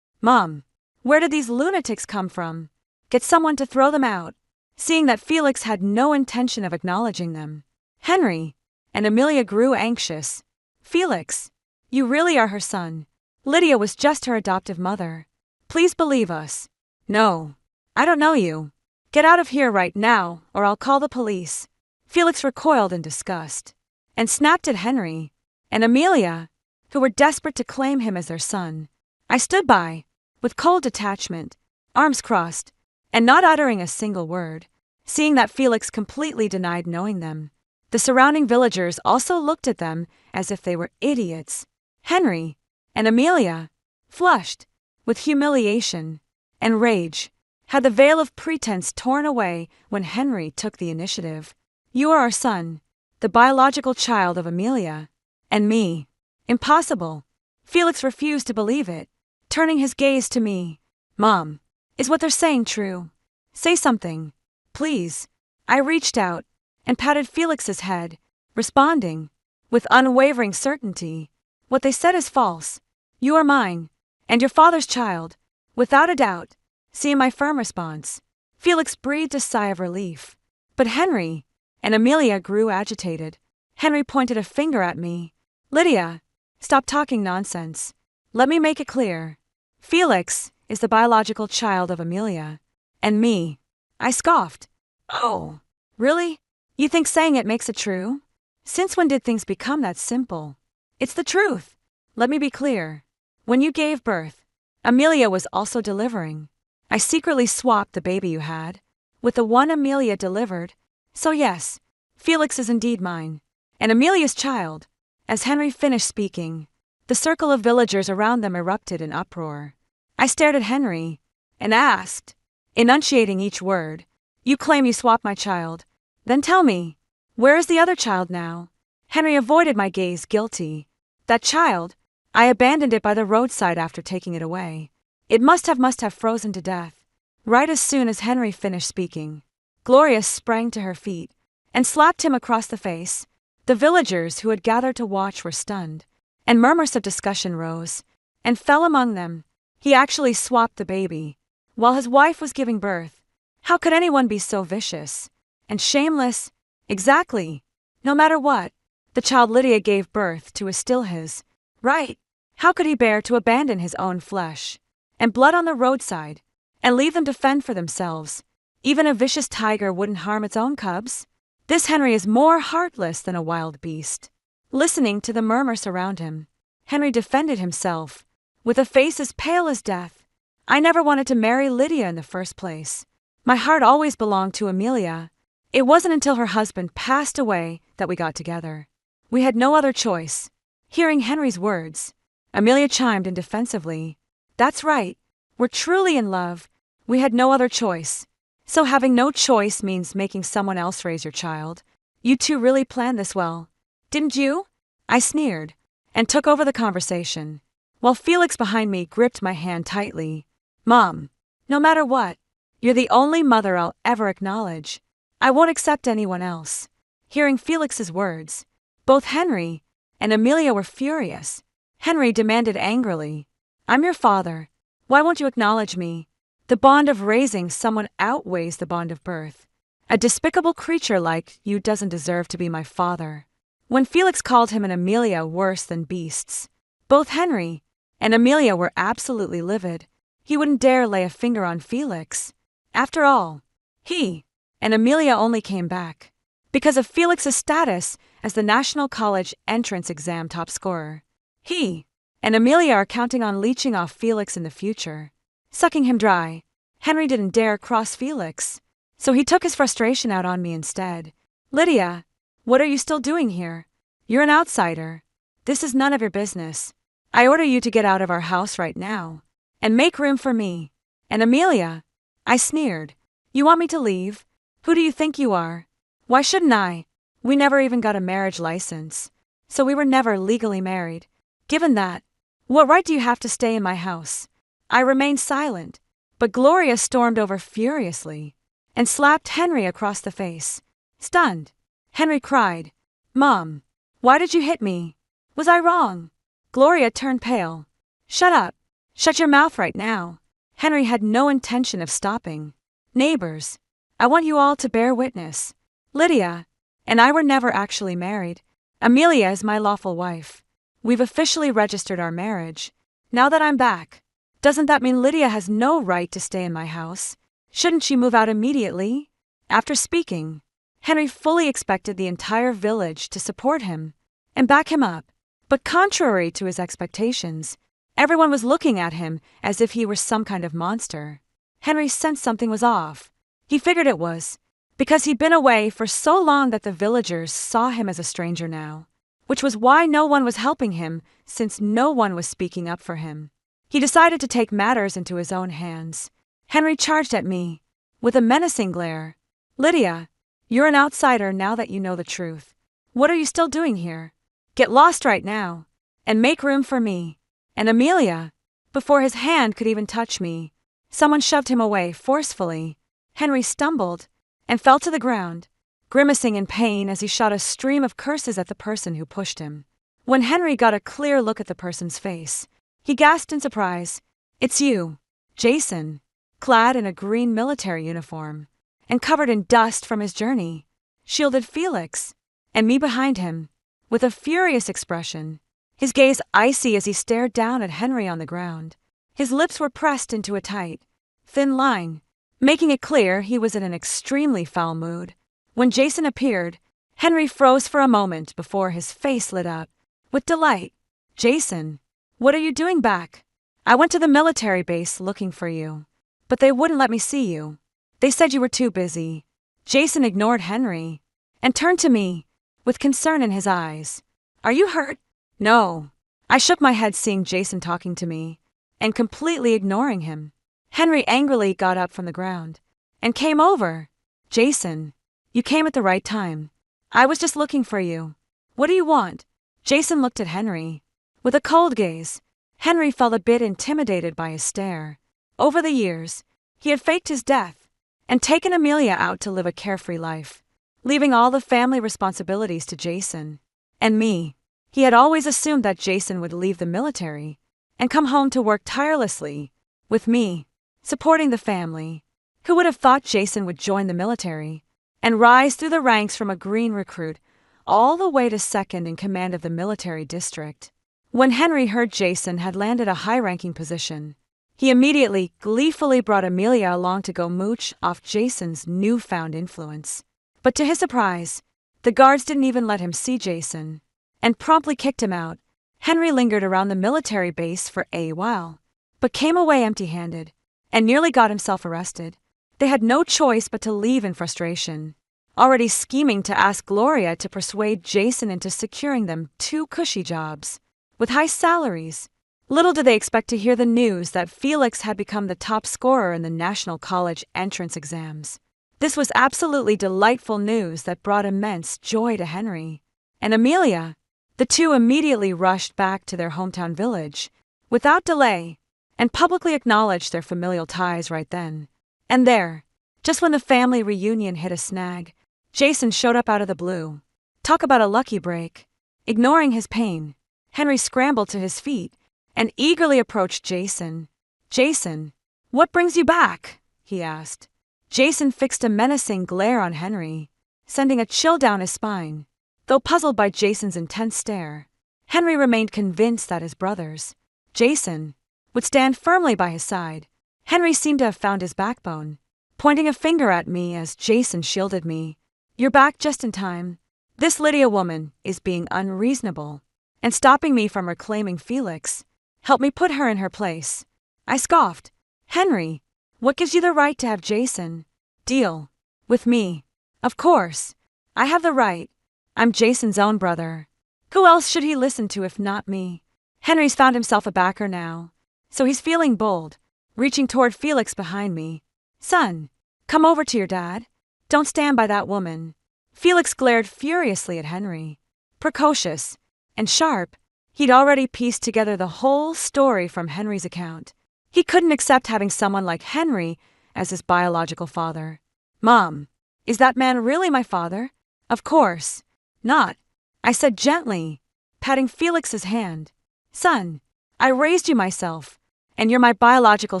Mom, where did these lunatics come from? Get someone to throw them out. Seeing that Felix had no intention of acknowledging them, Henry and Amelia grew anxious. Felix, you really are her son. Lydia was just her adoptive mother. Please believe us. No, I don't know you. Get out of here right now, or I'll call the police. Felix recoiled in disgust and snapped at Henry and Amelia, who were desperate to claim him as their son. I stood by, with cold detachment, arms crossed, and not uttering a single word, seeing that Felix completely denied knowing them. The surrounding villagers also looked at them as if they were idiots. Henry and Amelia, flushed with humiliation and rage, had the veil of pretense torn away when Henry took the initiative. You are our son, the biological child of Amelia and me. Impossible. Felix refused to believe it, turning his gaze to me. Mom, is what they're saying true? Say something, please. I reached out and patted Felix's head, responding with unwavering certainty. What they said is false. You are mine, and your father's child, without a doubt. Seeing my firm response, Felix breathed a sigh of relief. But Henry and Amelia grew agitated. Henry pointed a finger at me. Lydia, stop talking nonsense. Let me make it clear. Felix is the biological child of Amelia and me. I scoffed. Oh, really? You think saying it makes it true? Since when did things become that simple? It's the truth. Let me be clear. When you gave birth, Amelia was also delivering. I secretly swapped the baby you had with the one Amelia delivered. So yes, Felix is indeed mine, and Amelia's child. As Henry finished speaking, the circle of villagers around them erupted in uproar. I stared at Henry and asked, enunciating each word, You claim you swapped my child. Then tell me, where is the other child now? Henry avoided my gaze, guilty. That child, I abandoned it by the roadside after taking it away. It must have frozen to death. Right as soon as Henry finished speaking, Gloria sprang to her feet and slapped him across the face. The villagers who had gathered to watch were stunned, and murmurs of discussion rose and fell among them. He actually swapped the baby while his wife was giving birth. How could anyone be so vicious and shameless? Exactly. No matter what, the child Lydia gave birth to is still his, right? How could he bear to abandon his own flesh and blood on the roadside and leave them to fend for themselves? Even a vicious tiger wouldn't harm its own cubs. This Henry is more heartless than a wild beast. Listening to the murmurs around him, Henry defended himself with a face as pale as death. I never wanted to marry Lydia in the first place. My heart always belonged to Amelia. It wasn't until her husband passed away that we got together. We had no other choice. Hearing Henry's words, Amelia chimed in defensively. That's right. We're truly in love. We had no other choice. So having no choice means making someone else raise your child. You two really planned this well, didn't you? I sneered and took over the conversation, while Felix behind me gripped my hand tightly. Mom, no matter what, you're the only mother I'll ever acknowledge. I won't accept anyone else. Hearing Felix's words, both Henry and Amelia were furious. Henry demanded angrily, I'm your father. Why won't you acknowledge me? The bond of raising someone outweighs the bond of birth. A despicable creature like you doesn't deserve to be my father. When Felix called him and Amelia worse than beasts, both Henry and Amelia were absolutely livid. He wouldn't dare lay a finger on Felix. After all, he and Amelia only came back because of Felix's status as the National College entrance exam top scorer. He and Amelia are counting on leeching off Felix in the future, sucking him dry. Henry didn't dare cross Felix, so he took his frustration out on me instead. Lydia, what are you still doing here? You're an outsider. This is none of your business. I order you to get out of our house right now. and make room for me. And Amelia, I sneered. You want me to leave? Who do you think you are? Why shouldn't I? We never even got a marriage license, so we were never legally married. Given that, what right do you have to stay in my house? I remained silent, but Gloria stormed over furiously and slapped Henry across the face. Stunned, Henry cried, Mom, why did you hit me? Was I wrong? Gloria turned pale. Shut up. Shut your mouth right now. Henry had no intention of stopping. Neighbors, I want you all to bear witness. Lydia and I were never actually married. Amelia is my lawful wife. We've officially registered our marriage. Now that I'm back, doesn't that mean Lydia has no right to stay in my house? Shouldn't she move out immediately? After speaking, Henry fully expected the entire village to support him and back him up. But contrary to his expectations, everyone was looking at him as if he were some kind of monster. Henry sensed something was off. He figured it was because he'd been away for so long that the villagers saw him as a stranger now, which was why no one was helping him since no one was speaking up for him. He decided to take matters into his own hands. Henry charged at me with a menacing glare. Lydia, you're an outsider now that you know the truth. What are you still doing here? Get lost right now and make room for me. And Amelia, before his hand could even touch me, someone shoved him away forcefully. Henry stumbled and fell to the ground, grimacing in pain as he shot a stream of curses at the person who pushed him. When Henry got a clear look at the person's face, he gasped in surprise. It's you, Jason, clad in a green military uniform and covered in dust from his journey, shielded Felix and me behind him with a furious expression, his gaze icy as he stared down at Henry on the ground. His lips were pressed into a tight, thin line, making it clear he was in an extremely foul mood. When Jason appeared, Henry froze for a moment before his face lit up with delight. Jason, what are you doing back? I went to the military base looking for you, but they wouldn't let me see you. They said you were too busy. Jason ignored Henry and turned to me with concern in his eyes. Are you hurt? No. I shook my head seeing Jason talking to me and completely ignoring him. Henry angrily got up from the ground and came over. Jason, you came at the right time. I was just looking for you. What do you want? Jason looked at Henry with a cold gaze. Henry felt a bit intimidated by his stare. Over the years, he had faked his death and taken Amelia out to live a carefree life, leaving all the family responsibilities to Jason and me. He had always assumed that Jason would leave the military and come home to work tirelessly with me, supporting the family. Who would have thought Jason would join the military and rise through the ranks from a green recruit all the way to second in command of the military district? When Henry heard Jason had landed a high-ranking position, he immediately gleefully brought Amelia along to go mooch off Jason's newfound influence. But to his surprise, the guards didn't even let him see Jason and promptly kicked him out. Henry lingered around the military base for a while, but came away empty-handed and nearly got himself arrested. They had no choice but to leave in frustration, already scheming to ask Gloria to persuade Jason into securing them 2 cushy jobs with high salaries. Little did they expect to hear the news that Felix had become the top scorer in the National College entrance exams. This was absolutely delightful news that brought immense joy to Henry and Amelia. The two immediately rushed back to their hometown village without delay and publicly acknowledged their familial ties right then and there. Just when the family reunion hit a snag, Jason showed up out of the blue. Talk about a lucky break. Ignoring his pain, Henry scrambled to his feet and eagerly approached Jason. Jason, what brings you back? He asked. Jason fixed a menacing glare on Henry, sending a chill down his spine. Though puzzled by Jason's intense stare, Henry remained convinced that his brothers, Jason, would stand firmly by his side. Henry seemed to have found his backbone, pointing a finger at me as Jason shielded me. You're back just in time. This Lydia woman is being unreasonable and stopping me from reclaiming Felix. Help me put her in her place. I scoffed. Henry, what gives you the right to have Jason deal with me? Of course, I have the right. I'm Jason's own brother. Who else should he listen to if not me? Henry's found himself a backer now, So he's feeling bold, reaching toward Felix behind me. Son, come over to your dad. Don't stand by that woman. Felix glared furiously at Henry. Precocious and sharp, he'd already pieced together the whole story from Henry's account. He couldn't accept having someone like Henry as his biological father. Mom, is that man really my father? Of course not, I said gently, patting Felix's hand. Son, I raised you myself, and you're my biological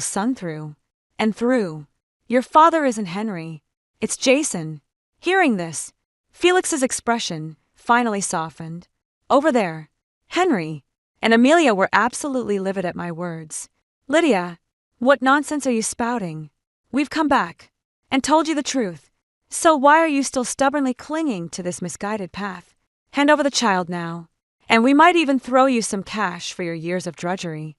son through and through. Your father isn't Henry, it's Jason. Hearing this, Felix's expression finally softened. Over there, Henry and Amelia were absolutely livid at my words. Lydia, what nonsense are you spouting? We've come back and told you the truth. So why are you still stubbornly clinging to this misguided path? Hand over the child now, and we might even throw you some cash for your years of drudgery.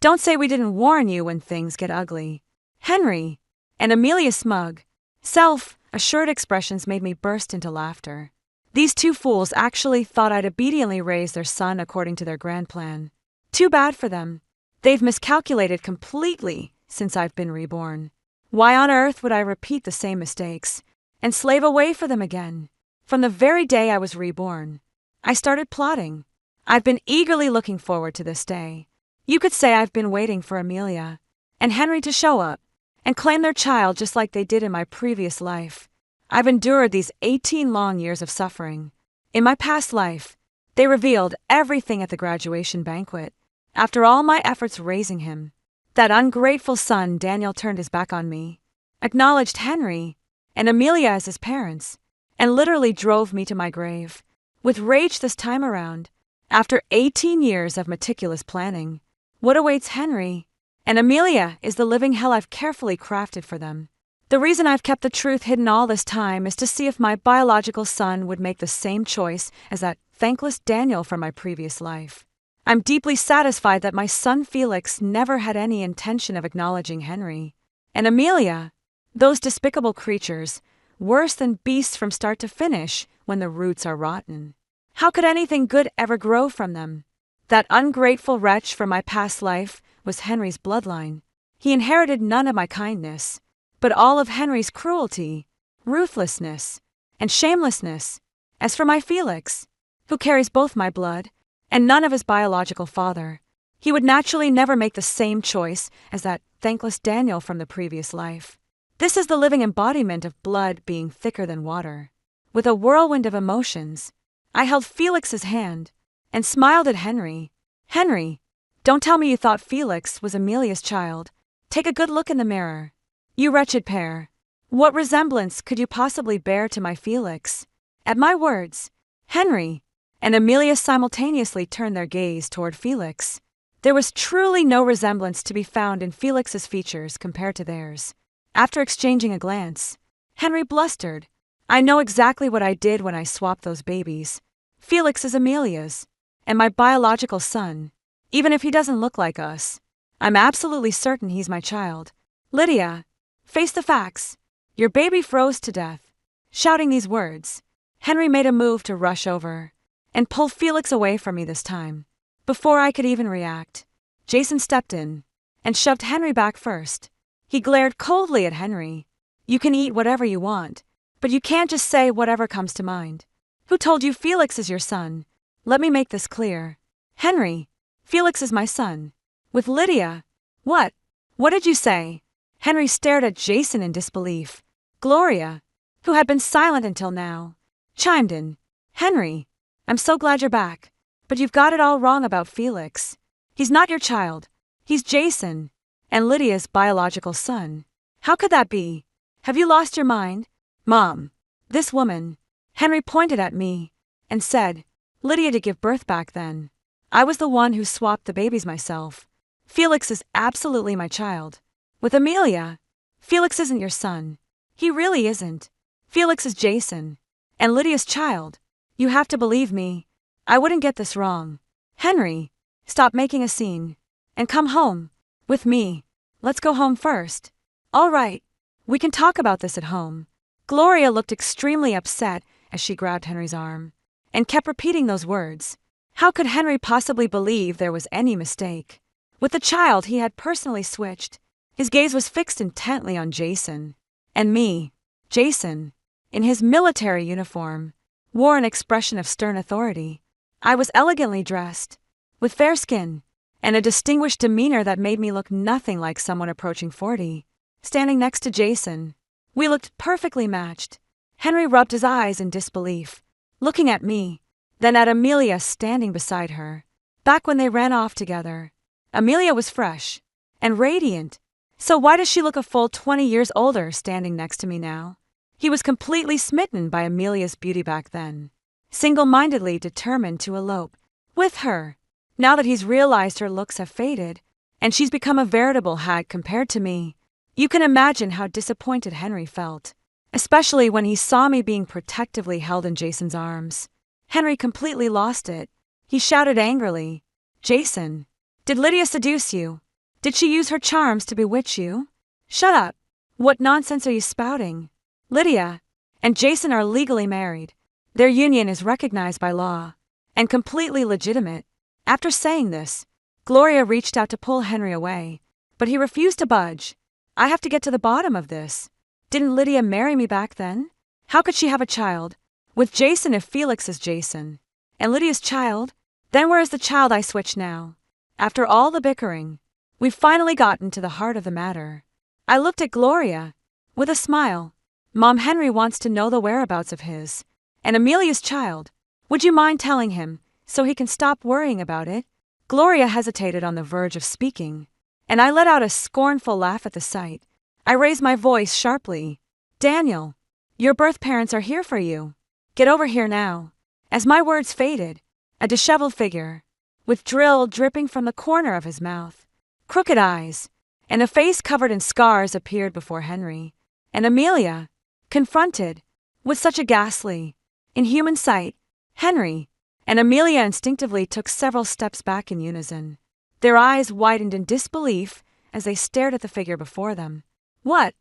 Don't say we didn't warn you when things get ugly. Henry and Amelia's smug, self-assured expressions made me burst into laughter. These two fools actually thought I'd obediently raise their son according to their grand plan. Too bad for them. They've miscalculated completely since I've been reborn. Why on earth would I repeat the same mistakes and slave away for them again? From the very day I was reborn, I started plotting. I've been eagerly looking forward to this day. You could say I've been waiting for Amelia and Henry to show up and claim their child just like they did in my previous life. I've endured these 18 long years of suffering. In my past life, they revealed everything at the graduation banquet. After all my efforts raising him, that ungrateful son Daniel turned his back on me, acknowledged Henry and Amelia as his parents, and literally drove me to my grave. With rage this time around, after 18 years of meticulous planning, what awaits Henry and Amelia is the living hell I've carefully crafted for them. The reason I've kept the truth hidden all this time is to see if my biological son would make the same choice as that thankless Daniel from my previous life. I'm deeply satisfied that my son Felix never had any intention of acknowledging Henry and Amelia, those despicable creatures, worse than beasts from start to finish when the roots are rotten. How could anything good ever grow from them? That ungrateful wretch from my past life was Henry's bloodline. He inherited none of my kindness, but all of Henry's cruelty, ruthlessness, and shamelessness. As for my Felix, who carries both my blood and none of his biological father, he would naturally never make the same choice as that thankless Daniel from the previous life. This is the living embodiment of blood being thicker than water. With a whirlwind of emotions, I held Felix's hand and smiled at Henry. Henry, don't tell me you thought Felix was Amelia's child. Take a good look in the mirror. You wretched pair. What resemblance could you possibly bear to my Felix? At my words, Henry and Amelia simultaneously turned their gaze toward Felix. There was truly no resemblance to be found in Felix's features compared to theirs. After exchanging a glance, Henry blustered. I know exactly what I did when I swapped those babies. Felix is Amelia's, and my biological son, even if he doesn't look like us. I'm absolutely certain he's my child. Lydia, face the facts. Your baby froze to death. Shouting these words, Henry made a move to rush over and pull Felix away from me this time. Before I could even react, Jason stepped in and shoved Henry back first. He glared coldly at Henry. You can eat whatever you want, but you can't just say whatever comes to mind. Who told you Felix is your son? Let me make this clear. Henry, Felix is my son. With Lydia. What? What did you say? Henry stared at Jason in disbelief. Gloria, who had been silent until now, chimed in. Henry, I'm so glad you're back, but you've got it all wrong about Felix. He's not your child. He's Jason and Lydia's biological son. How could that be? Have you lost your mind? Mom, this woman. Henry pointed at me and said, Lydia to give birth back then. I was the one who swapped the babies myself. Felix is absolutely my child. With Amelia, Felix isn't your son. He really isn't. Felix is Jason and Lydia's child. You have to believe me. I wouldn't get this wrong. Henry, stop making a scene and come home with me. Let's go home first. All right, we can talk about this at home. Gloria looked extremely upset as she grabbed Henry's arm and kept repeating those words. How could Henry possibly believe there was any mistake? With the child he had personally switched, his gaze was fixed intently on Jason. And me, Jason, in his military uniform, wore an expression of stern authority. I was elegantly dressed, with fair skin, and a distinguished demeanor that made me look nothing like someone approaching 40. Standing next to Jason, we looked perfectly matched. Henry rubbed his eyes in disbelief, looking at me, then at Amelia standing beside her. Back when they ran off together, Amelia was fresh and radiant, so why does she look a full 20 years older standing next to me now? He was completely smitten by Amelia's beauty back then, single-mindedly determined to elope with her. Now that he's realized her looks have faded, and she's become a veritable hag compared to me, you can imagine how disappointed Henry felt, especially when he saw me being protectively held in Jason's arms. Henry completely lost it. He shouted angrily, "Jason, did Lydia seduce you? Did she use her charms to bewitch you? Shut up! What nonsense are you spouting? Lydia and Jason are legally married. Their union is recognized by law and completely legitimate." After saying this, Gloria reached out to pull Henry away, but he refused to budge. "I have to get to the bottom of this. Didn't Lydia marry me back then? How could she have a child with Jason if Felix is Jason? And Lydia's child? Then where is the child I switched now?" After all the bickering, we finally gotten to the heart of the matter. I looked at Gloria with a smile. "Mom, Henry wants to know the whereabouts of his and Amelia's child. Would you mind telling him so he can stop worrying about it?" Gloria hesitated on the verge of speaking, and I let out a scornful laugh at the sight. I raised my voice sharply. "Daniel, your birth parents are here for you. Get over here now." As my words faded, a disheveled figure, with drill dripping from the corner of his mouth, crooked eyes, and a face covered in scars appeared before Henry and Amelia. Confronted with such a ghastly, inhuman sight, Henry and Amelia instinctively took several steps back in unison. Their eyes widened in disbelief as they stared at the figure before them. What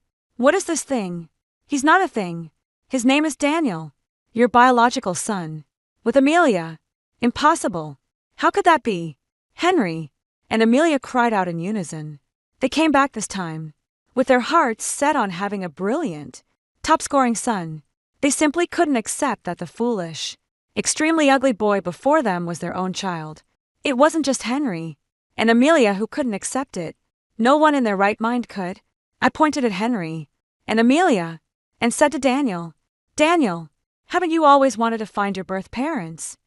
is this thing?" "He's not a thing. His name is Daniel, your biological son. With Amelia." "Impossible. How could that be?" Henry and Amelia cried out in unison. They came back this time, with their hearts set on having a brilliant, top-scoring son. They simply couldn't accept that the foolish, extremely ugly boy before them was their own child. It wasn't just Henry and Amelia who couldn't accept it. No one in their right mind could. I pointed at Henry and Amelia and said to Daniel, "Daniel, haven't you always wanted to find your birth parents?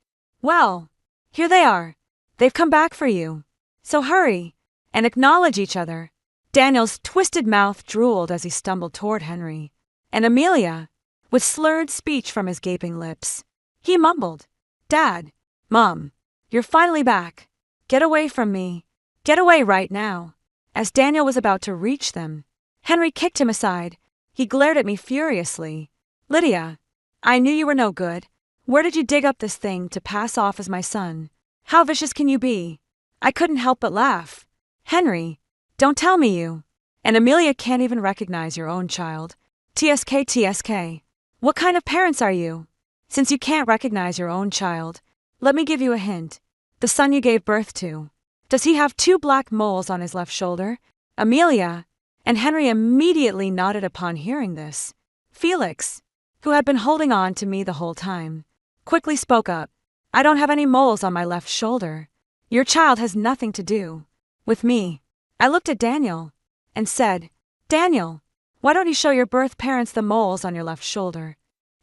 Well, here they are. They've come back for you. So hurry and acknowledge each other." Daniel's twisted mouth drooled as he stumbled toward Henry and Amelia, with slurred speech from his gaping lips. He mumbled, "Dad, Mom, you're finally back. Get away from me. Get away right now." As Daniel was about to reach them, Henry kicked him aside. He glared at me furiously. "Lydia, I knew you were no good. Where did you dig up this thing to pass off as my son? How vicious can you be?" I couldn't help but laugh. "Henry, don't tell me you and Amelia can't even recognize your own child. TSK. What kind of parents are you? Since you can't recognize your own child, let me give you a hint. The son you gave birth to. Does he have 2 black moles on his left shoulder?" Amelia and Henry immediately nodded upon hearing this. Felix, who had been holding on to me the whole time, quickly spoke up. "I don't have any moles on my left shoulder. Your child has nothing to do with me." I looked at Daniel and said, "Daniel, why don't you show your birth parents the moles on your left shoulder?"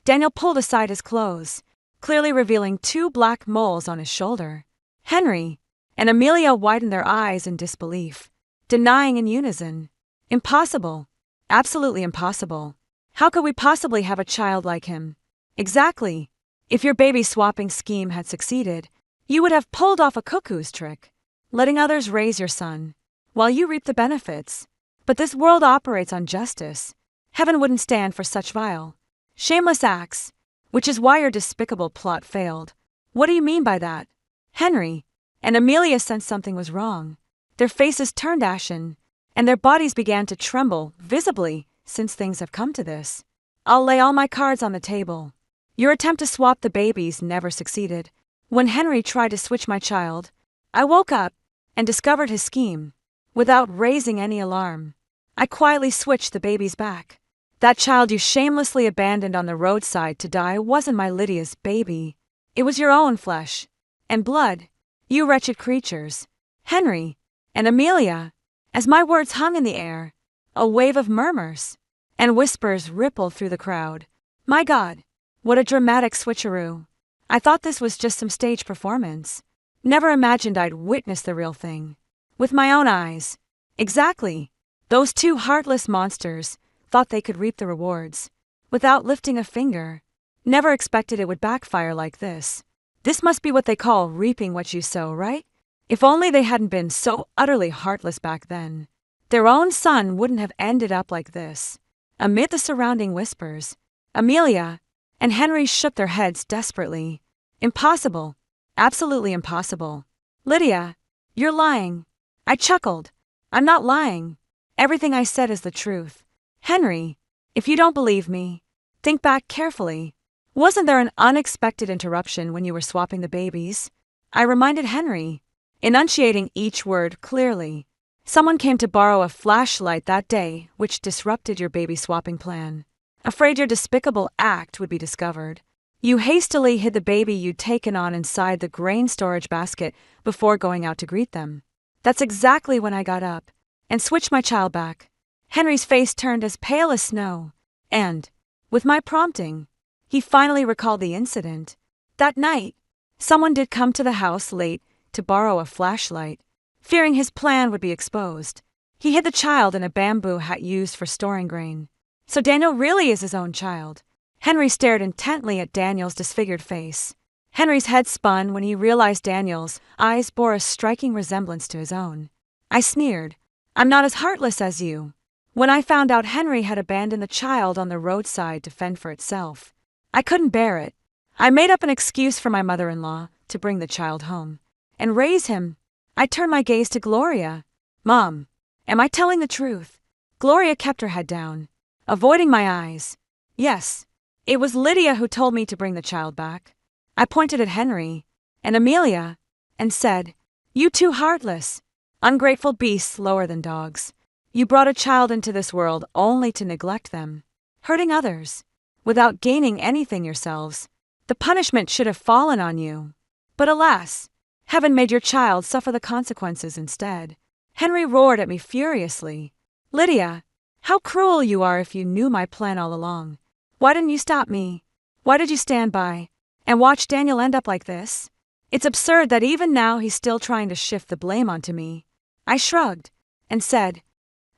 Daniel pulled aside his clothes, clearly revealing 2 black moles on his shoulder. Henry and Amelia widened their eyes in disbelief, denying in unison, "Impossible. Absolutely impossible. How could we possibly have a child like him?" "Exactly. If your baby-swapping scheme had succeeded, you would have pulled off a cuckoo's trick, letting others raise your son, while you reap the benefits. But this world operates on justice. Heaven wouldn't stand for such vile, shameless acts, which is why your despicable plot failed." "What do you mean by that?" Henry and Amelia sensed something was wrong. Their faces turned ashen, and their bodies began to tremble visibly since things have come to this. "I'll lay all my cards on the table. Your attempt to swap the babies never succeeded. When Henry tried to switch my child, I woke up and discovered his scheme. Without raising any alarm, I quietly switched the babies back. That child you shamelessly abandoned on the roadside to die wasn't my Lydia's baby. It was your own flesh and blood, you wretched creatures. Henry and Amelia. As my words hung in the air, a wave of murmurs and whispers rippled through the crowd. My God, what a dramatic switcheroo. I thought this was just some stage performance. Never imagined I'd witness the real thing. With my own eyes. Exactly. Those two heartless monsters thought they could reap the rewards without lifting a finger. Never expected it would backfire like this. This must be what they call reaping what you sow, right? If only they hadn't been so utterly heartless back then. Their own son wouldn't have ended up like this. Amid the surrounding whispers, Amelia and Henry shook their heads desperately. Impossible. Absolutely impossible. Lydia, you're lying. I chuckled. I'm not lying. Everything I said is the truth. Henry, if you don't believe me, think back carefully. Wasn't there an unexpected interruption when you were swapping the babies? I reminded Henry, enunciating each word clearly. Someone came to borrow a flashlight that day, which disrupted your baby swapping plan. Afraid your despicable act would be discovered, you hastily hid the baby you'd taken on inside the grain storage basket before going out to greet them. That's exactly when I got up and switched my child back. Henry's face turned as pale as snow, and, with my prompting, he finally recalled the incident. That night, someone did come to the house late to borrow a flashlight. Fearing his plan would be exposed, he hid the child in a bamboo hat used for storing grain. So Daniel really is his own child. Henry stared intently at Daniel's disfigured face. Henry's head spun when he realized Daniel's eyes bore a striking resemblance to his own. I sneered. I'm not as heartless as you. When I found out Henry had abandoned the child on the roadside to fend for itself, I couldn't bear it. I made up an excuse for my mother-in-law to bring the child home and raise him. I turned my gaze to Gloria. Mom, am I telling the truth? Gloria kept her head down, avoiding my eyes. Yes, it was Lydia who told me to bring the child back. I pointed at Henry and Amelia and said, You two heartless, ungrateful beasts lower than dogs. You brought a child into this world only to neglect them, hurting others, without gaining anything yourselves. The punishment should have fallen on you. But alas, heaven made your child suffer the consequences instead. Henry roared at me furiously. Lydia, how cruel you are if you knew my plan all along. Why didn't you stop me? Why did you stand by and watch Daniel end up like this? It's absurd that even now he's still trying to shift the blame onto me. I shrugged and said,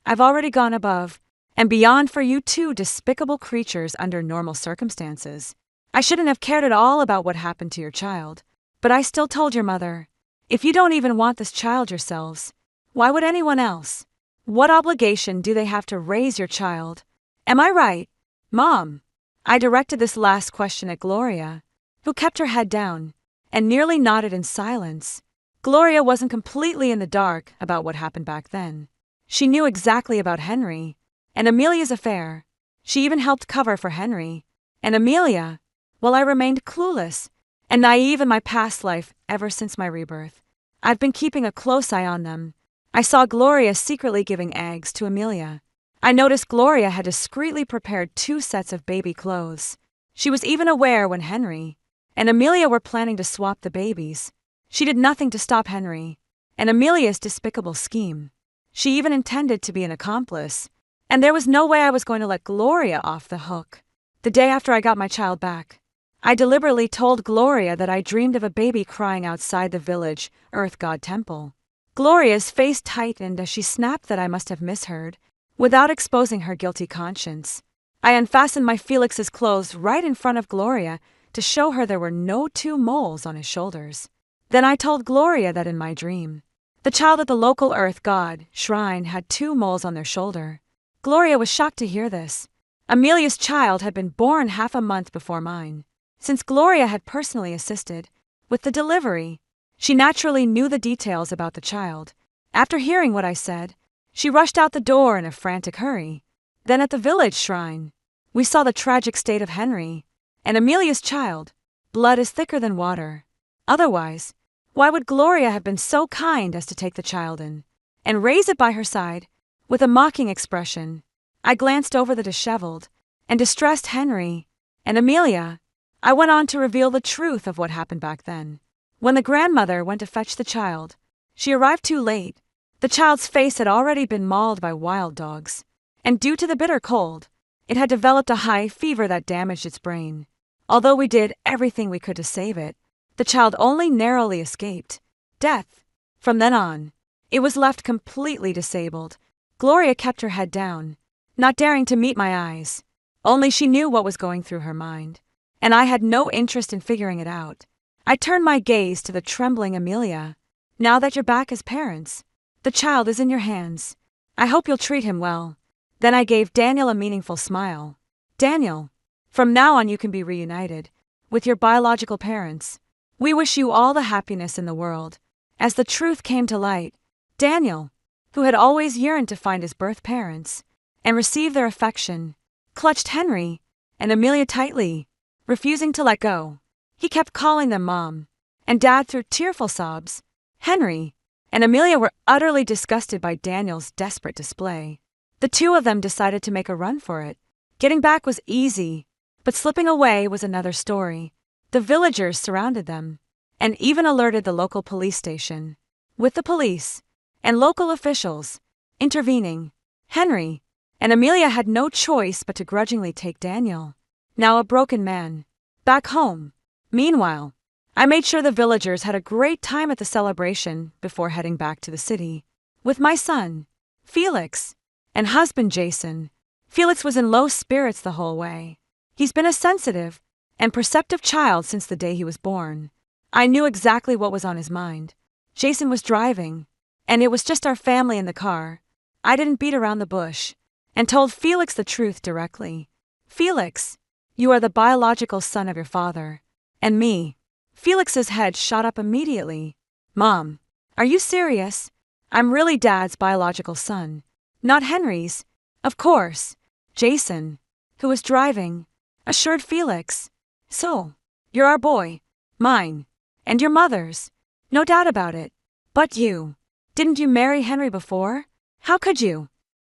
I've already gone above and beyond for you two despicable creatures under normal circumstances. I shouldn't have cared at all about what happened to your child, but I still told your mother, if you don't even want this child yourselves, why would anyone else? What obligation do they have to raise your child? Am I right, Mom? I directed this last question at Gloria, who kept her head down and nearly nodded in silence. Gloria wasn't completely in the dark about what happened back then. She knew exactly about Henry and Amelia's affair. She even helped cover for Henry and Amelia, while I remained clueless and naive in my past life ever since my rebirth. I've been keeping a close eye on them. I saw Gloria secretly giving eggs to Amelia. I noticed Gloria had discreetly prepared 2 sets of baby clothes. She was even aware when Henry and Amelia were planning to swap the babies. She did nothing to stop Henry and Amelia's despicable scheme. She even intended to be an accomplice, and there was no way I was going to let Gloria off the hook. The day after I got my child back, I deliberately told Gloria that I dreamed of a baby crying outside the village Earth God temple. Gloria's face tightened as she snapped that I must have misheard, without exposing her guilty conscience. I unfastened my Felix's clothes right in front of Gloria to show her there were no 2 moles on his shoulders. Then I told Gloria that in my dream, the child at the local Earth God shrine had 2 moles on their shoulder. Gloria was shocked to hear this. Amelia's child had been born half a month before mine. Since Gloria had personally assisted with the delivery, she naturally knew the details about the child. After hearing what I said, she rushed out the door in a frantic hurry. Then at the village shrine, we saw the tragic state of Henry and Amelia's child. Blood is thicker than water. Otherwise, Why would Gloria have been so kind as to take the child in and raise it by her side with a mocking expression? I glanced over the disheveled and distressed Henry and Amelia. I went on to reveal the truth of what happened back then. When the grandmother went to fetch the child, she arrived too late. The child's face had already been mauled by wild dogs, and due to the bitter cold, it had developed a high fever that damaged its brain. Although we did everything we could to save it, the child only narrowly escaped death. From then on, it was left completely disabled. Gloria kept her head down, not daring to meet my eyes. Only she knew what was going through her mind, and I had no interest in figuring it out. I turned my gaze to the trembling Amelia. Now that you're back as parents, the child is in your hands. I hope you'll treat him well. Then I gave Daniel a meaningful smile. Daniel, from now on you can be reunited with your biological parents. We wish you all the happiness in the world. As the truth came to light, Daniel, who had always yearned to find his birth parents and receive their affection, clutched Henry and Amelia tightly, refusing to let go. He kept calling them Mom and Dad through tearful sobs. Henry and Amelia were utterly disgusted by Daniel's desperate display. The two of them decided to make a run for it. Getting back was easy, but slipping away was another story. The villagers surrounded them and even alerted the local police station. With the police and local officials intervening, Henry and Amelia had no choice but to grudgingly take Daniel, now a broken man, back home. Meanwhile, I made sure the villagers had a great time at the celebration before heading back to the city. With my son, Felix, and husband Jason. Felix was in low spirits the whole way. He's been a sensitive and perceptive child since the day he was born. I knew exactly what was on his mind. Jason was driving, and it was just our family in the car. I didn't beat around the bush, and told Felix the truth directly. Felix, you are the biological son of your father. And me. Felix's head shot up immediately. Mom, are you serious? I'm really Dad's biological son, not Henry's. Of course. Jason, who was driving, assured Felix. So, you're our boy, mine, and your mother's. No doubt about it. But didn't you marry Henry before? How could you?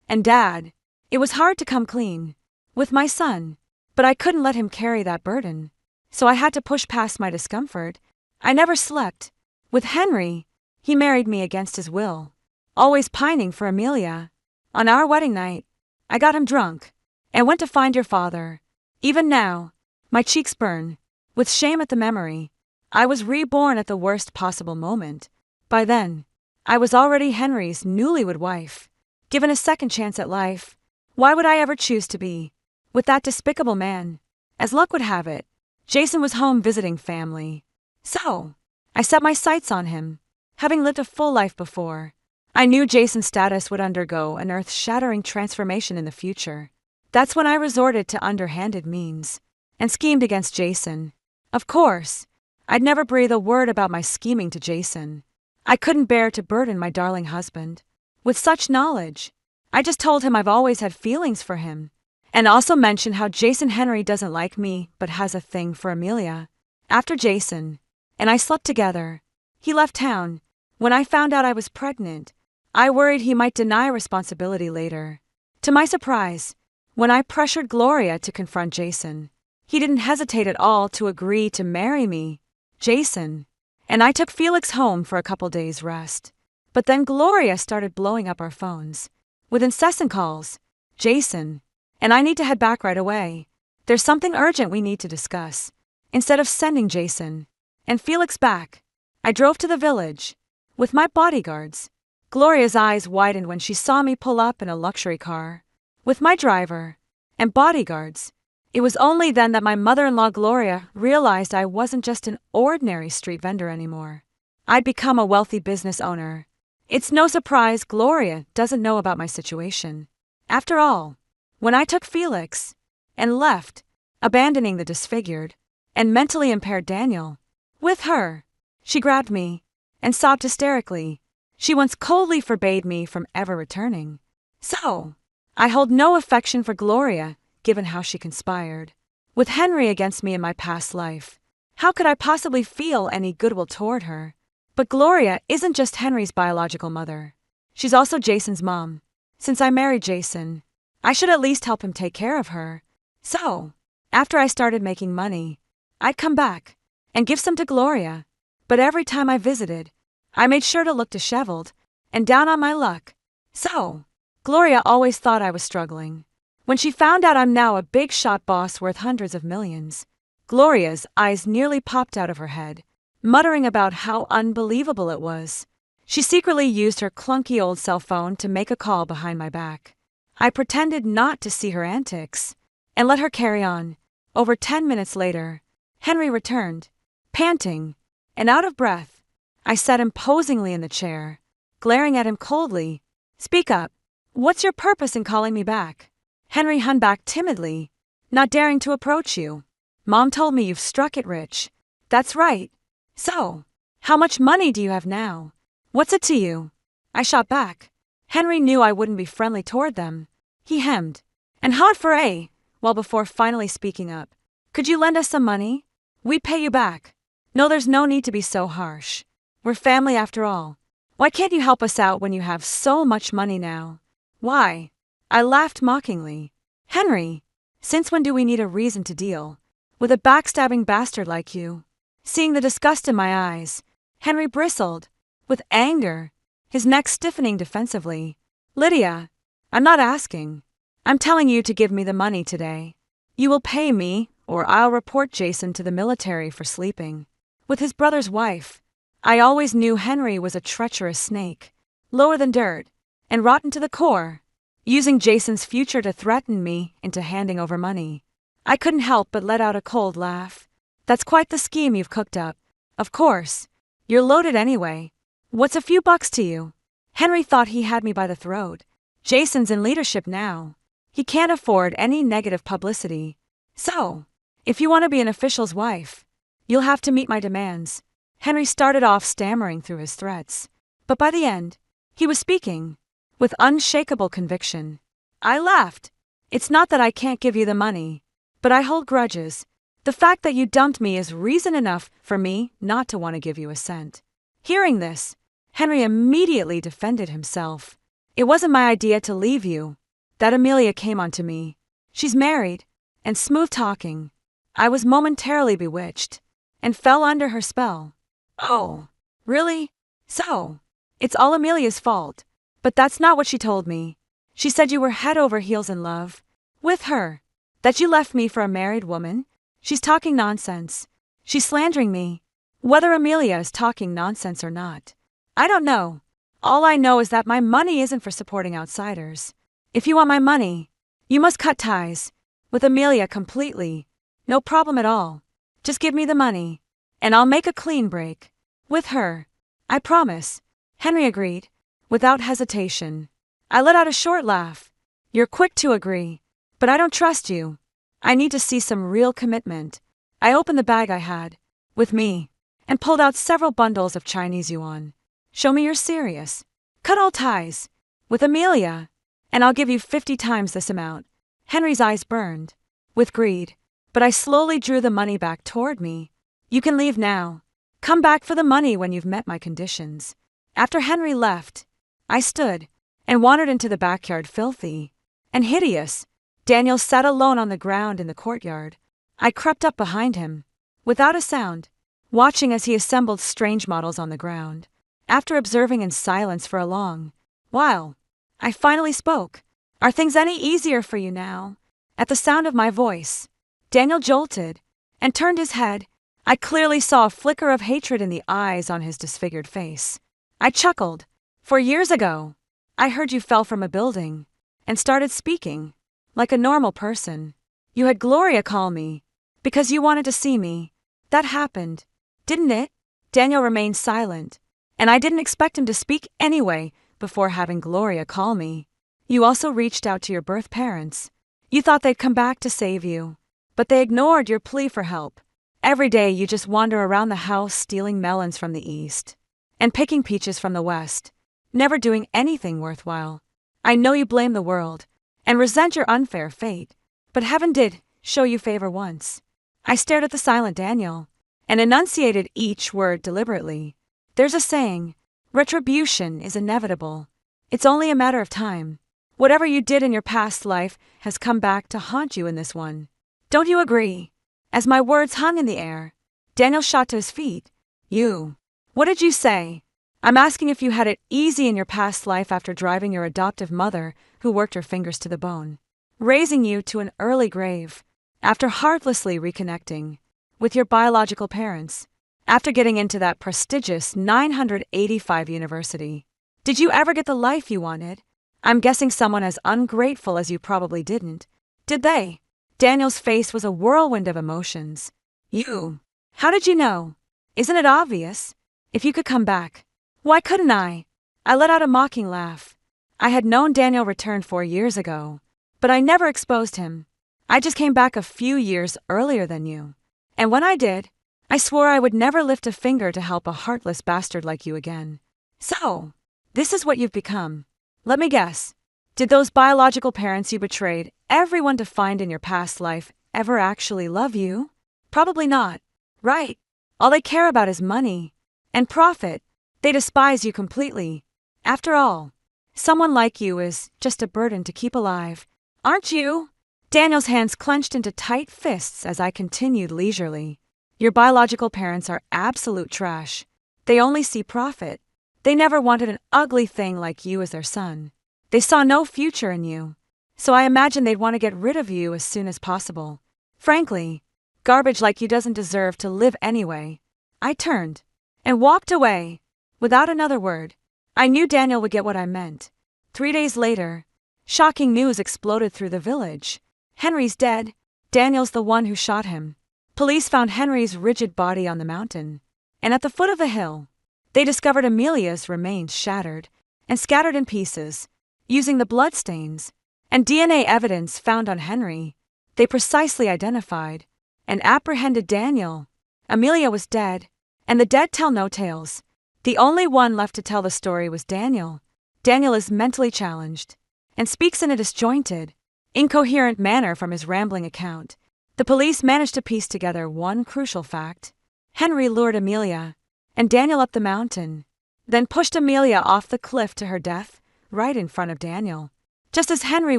And Dad, it was hard to come clean with my son, but I couldn't let him carry that burden. So I had to push past my discomfort. I never slept with Henry. He married me against his will, always pining for Amelia. On our wedding night, I got him drunk and went to find your father. Even now, my cheeks burn with shame at the memory. I was reborn at the worst possible moment. By then, I was already Henry's newlywed wife, given a second chance at life. Why would I ever choose to be with that despicable man? As luck would have it, Jason was home visiting family. So, I set my sights on him, having lived a full life before. I knew Jason's status would undergo an earth-shattering transformation in the future. That's when I resorted to underhanded means and schemed against Jason. Of course, I'd never breathe a word about my scheming to Jason. I couldn't bear to burden my darling husband with such knowledge. I just told him I've always had feelings for him, and also mentioned how Jason Henry doesn't like me but has a thing for Amelia. After Jason and I slept together, he left town. When I found out I was pregnant, I worried he might deny responsibility later. To my surprise, when I pressured Gloria to confront Jason, he didn't hesitate at all to agree to marry me. Jason and I took Felix home for a couple days' rest. But then Gloria started blowing up our phones with incessant calls. Jason and I need to head back right away. There's something urgent we need to discuss. Instead of sending Jason and Felix back, I drove to the village with my bodyguards. Gloria's eyes widened when she saw me pull up in a luxury car with my driver and bodyguards. It was only then that my mother-in-law Gloria realized I wasn't just an ordinary street vendor anymore. I'd become a wealthy business owner. It's no surprise Gloria doesn't know about my situation. After all, when I took Felix and left, abandoning the disfigured and mentally impaired Daniel with her, she grabbed me and sobbed hysterically. She once coldly forbade me from ever returning. So, I hold no affection for Gloria, given how she conspired with Henry against me in my past life. How could I possibly feel any goodwill toward her? But Gloria isn't just Henry's biological mother. She's also Jason's mom. Since I married Jason, I should at least help him take care of her. So, after I started making money, I'd come back and give some to Gloria. But every time I visited, I made sure to look disheveled and down on my luck. So, Gloria always thought I was struggling. When she found out I'm now a big shot boss worth hundreds of millions, Gloria's eyes nearly popped out of her head, muttering about how unbelievable it was. She secretly used her clunky old cell phone to make a call behind my back. I pretended not to see her antics and let her carry on. Over 10 minutes later, Henry returned, panting and out of breath. I sat imposingly in the chair, glaring at him coldly. "Speak up. What's your purpose in calling me back?" Henry hung back timidly, not daring to approach you. "Mom told me you've struck it rich." "That's right. So, how much money do you have now? What's it to you?" I shot back. Henry knew I wouldn't be friendly toward them. He hemmed and hawed for a while before finally speaking up. "Could you lend us some money? We'd pay you back." "No, there's no need to be so harsh. We're family after all. Why can't you help us out when you have so much money now?" "Why?" I laughed mockingly. "Henry, since when do we need a reason to deal with a backstabbing bastard like you?" Seeing the disgust in my eyes, Henry bristled with anger, his neck stiffening defensively. "Lydia, I'm not asking. I'm telling you to give me the money today. You will pay me, or I'll report Jason to the military for sleeping with his brother's wife." I always knew Henry was a treacherous snake, lower than dirt, and rotten to the core, using Jason's future to threaten me into handing over money. I couldn't help but let out a cold laugh. "That's quite the scheme you've cooked up. Of course, you're loaded anyway. What's a few bucks to you?" Henry thought he had me by the throat. Jason's in leadership now. He can't afford any negative publicity. "So, if you want to be an official's wife, you'll have to meet my demands." Henry started off stammering through his threats, but by the end, he was speaking with unshakable conviction. I laughed. "It's not that I can't give you the money, but I hold grudges. The fact that you dumped me is reason enough for me not to want to give you a cent." Hearing this, Henry immediately defended himself. "It wasn't my idea to leave you. That Amelia came onto me. She's married and smooth-talking." I was momentarily bewitched and fell under her spell. "Oh, really? So, it's all Amelia's fault." "But that's not what she told me. She said you were head over heels in love with her, that you left me for a married woman." She's talking nonsense. She's slandering me. Whether Amelia is talking nonsense or not, I don't know. All I know is that my money isn't for supporting outsiders. If you want my money, you must cut ties with Amelia completely. No problem at all. Just give me the money, and I'll make a clean break with her. I promise." Henry agreed, without hesitation. I let out a short laugh. "You're quick to agree, but I don't trust you. I need to see some real commitment." I opened the bag I had with me and pulled out several bundles of Chinese yuan. "Show me you're serious. Cut all ties with Amelia, and I'll give you 50 times this amount." Henry's eyes burned with greed, but I slowly drew the money back toward me. "You can leave now. Come back for the money when you've met my conditions." After Henry left, I stood and wandered into the backyard. Filthy and hideous, Daniel sat alone on the ground in the courtyard. I crept up behind him, without a sound, watching as he assembled strange models on the ground. After observing in silence for a long while, I finally spoke. "Are things any easier for you now?" At the sound of my voice, Daniel jolted and turned his head. I clearly saw a flicker of hatred in the eyes on his disfigured face. I chuckled. "For years ago, I heard you fell from a building and started speaking like a normal person. You had Gloria call me because you wanted to see me. That happened, didn't it?" Daniel remained silent, and I didn't expect him to speak anyway before having Gloria call me. "You also reached out to your birth parents. You thought they'd come back to save you, but they ignored your plea for help. Every day you just wander around the house stealing melons from the east and picking peaches from the west, never doing anything worthwhile. I know you blame the world and resent your unfair fate, but heaven did show you favor once." I stared at the silent Daniel and enunciated each word deliberately. There's a saying, retribution is inevitable. It's only a matter of time. Whatever you did in your past life has come back to haunt you in this one. Don't you agree? As my words hung in the air, Daniel shot to his feet. You. What did you say? I'm asking if you had it easy in your past life after driving your adoptive mother, who worked her fingers to the bone, raising you to an early grave, after heartlessly reconnecting with your biological parents, after getting into that prestigious 985 university. Did you ever get the life you wanted? I'm guessing someone as ungrateful as you probably didn't. Did they? Daniel's face was a whirlwind of emotions. You. How did you know? Isn't it obvious? If you could come back, why couldn't I? I let out a mocking laugh. I had known Daniel returned 4 years ago, but I never exposed him. I just came back a few years earlier than you. And when I did, I swore I would never lift a finger to help a heartless bastard like you again. So, this is what you've become. Let me guess. Did those biological parents you betrayed everyone to find in your past life ever actually love you? Probably not, right? All they care about is money and profit. They despise you completely. After all, someone like you is just a burden to keep alive, aren't you? Daniel's hands clenched into tight fists as I continued leisurely. Your biological parents are absolute trash. They only see profit. They never wanted an ugly thing like you as their son. They saw no future in you. So I imagine they'd want to get rid of you as soon as possible. Frankly, garbage like you doesn't deserve to live anyway. I turned and walked away. Without another word, I knew Daniel would get what I meant. 3 days later, shocking news exploded through the village. Henry's dead. Daniel's the one who shot him. Police found Henry's rigid body on the mountain, and at the foot of the hill, they discovered Amelia's remains shattered and scattered in pieces. Using the bloodstains and DNA evidence found on Henry, they precisely identified and apprehended Daniel. Amelia was dead, and the dead tell no tales. The only one left to tell the story was Daniel. Daniel is mentally challenged and speaks in a disjointed, incoherent manner from his rambling account. The police managed to piece together one crucial fact. Henry lured Amelia and Daniel up the mountain, then pushed Amelia off the cliff to her death right in front of Daniel. Just as Henry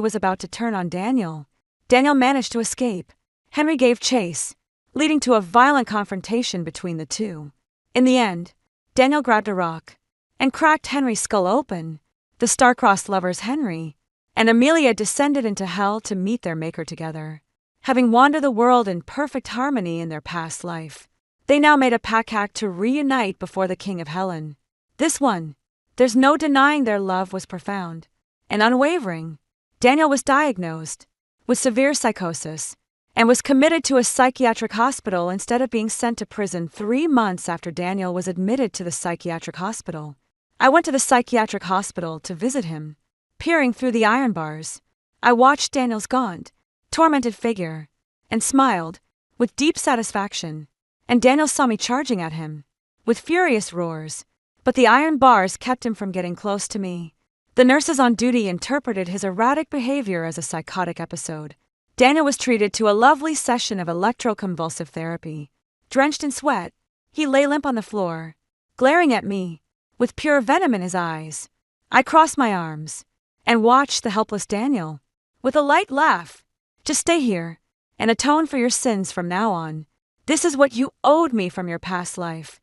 was about to turn on Daniel, Daniel managed to escape. Henry gave chase, leading to a violent confrontation between the two. In the end, Daniel grabbed a rock and cracked Henry's skull open. The star-crossed lovers Henry and Amelia descended into hell to meet their maker together. Having wandered the world in perfect harmony in their past life, they now made a pact to reunite before the King of Helen. This one, there's no denying their love was profound and unwavering. Daniel was diagnosed with severe psychosis and was committed to a psychiatric hospital instead of being sent to prison 3 months after Daniel was admitted to the psychiatric hospital. I went to the psychiatric hospital to visit him. Peering through the iron bars, I watched Daniel's gaunt, tormented figure, and smiled with deep satisfaction. And Daniel saw me charging at him with furious roars, but the iron bars kept him from getting close to me. The nurses on duty interpreted his erratic behavior as a psychotic episode. Daniel was treated to a lovely session of electroconvulsive therapy. Drenched in sweat, he lay limp on the floor, glaring at me with pure venom in his eyes. I crossed my arms and watched the helpless Daniel with a light laugh. Just stay here and atone for your sins from now on. This is what you owed me from your past life.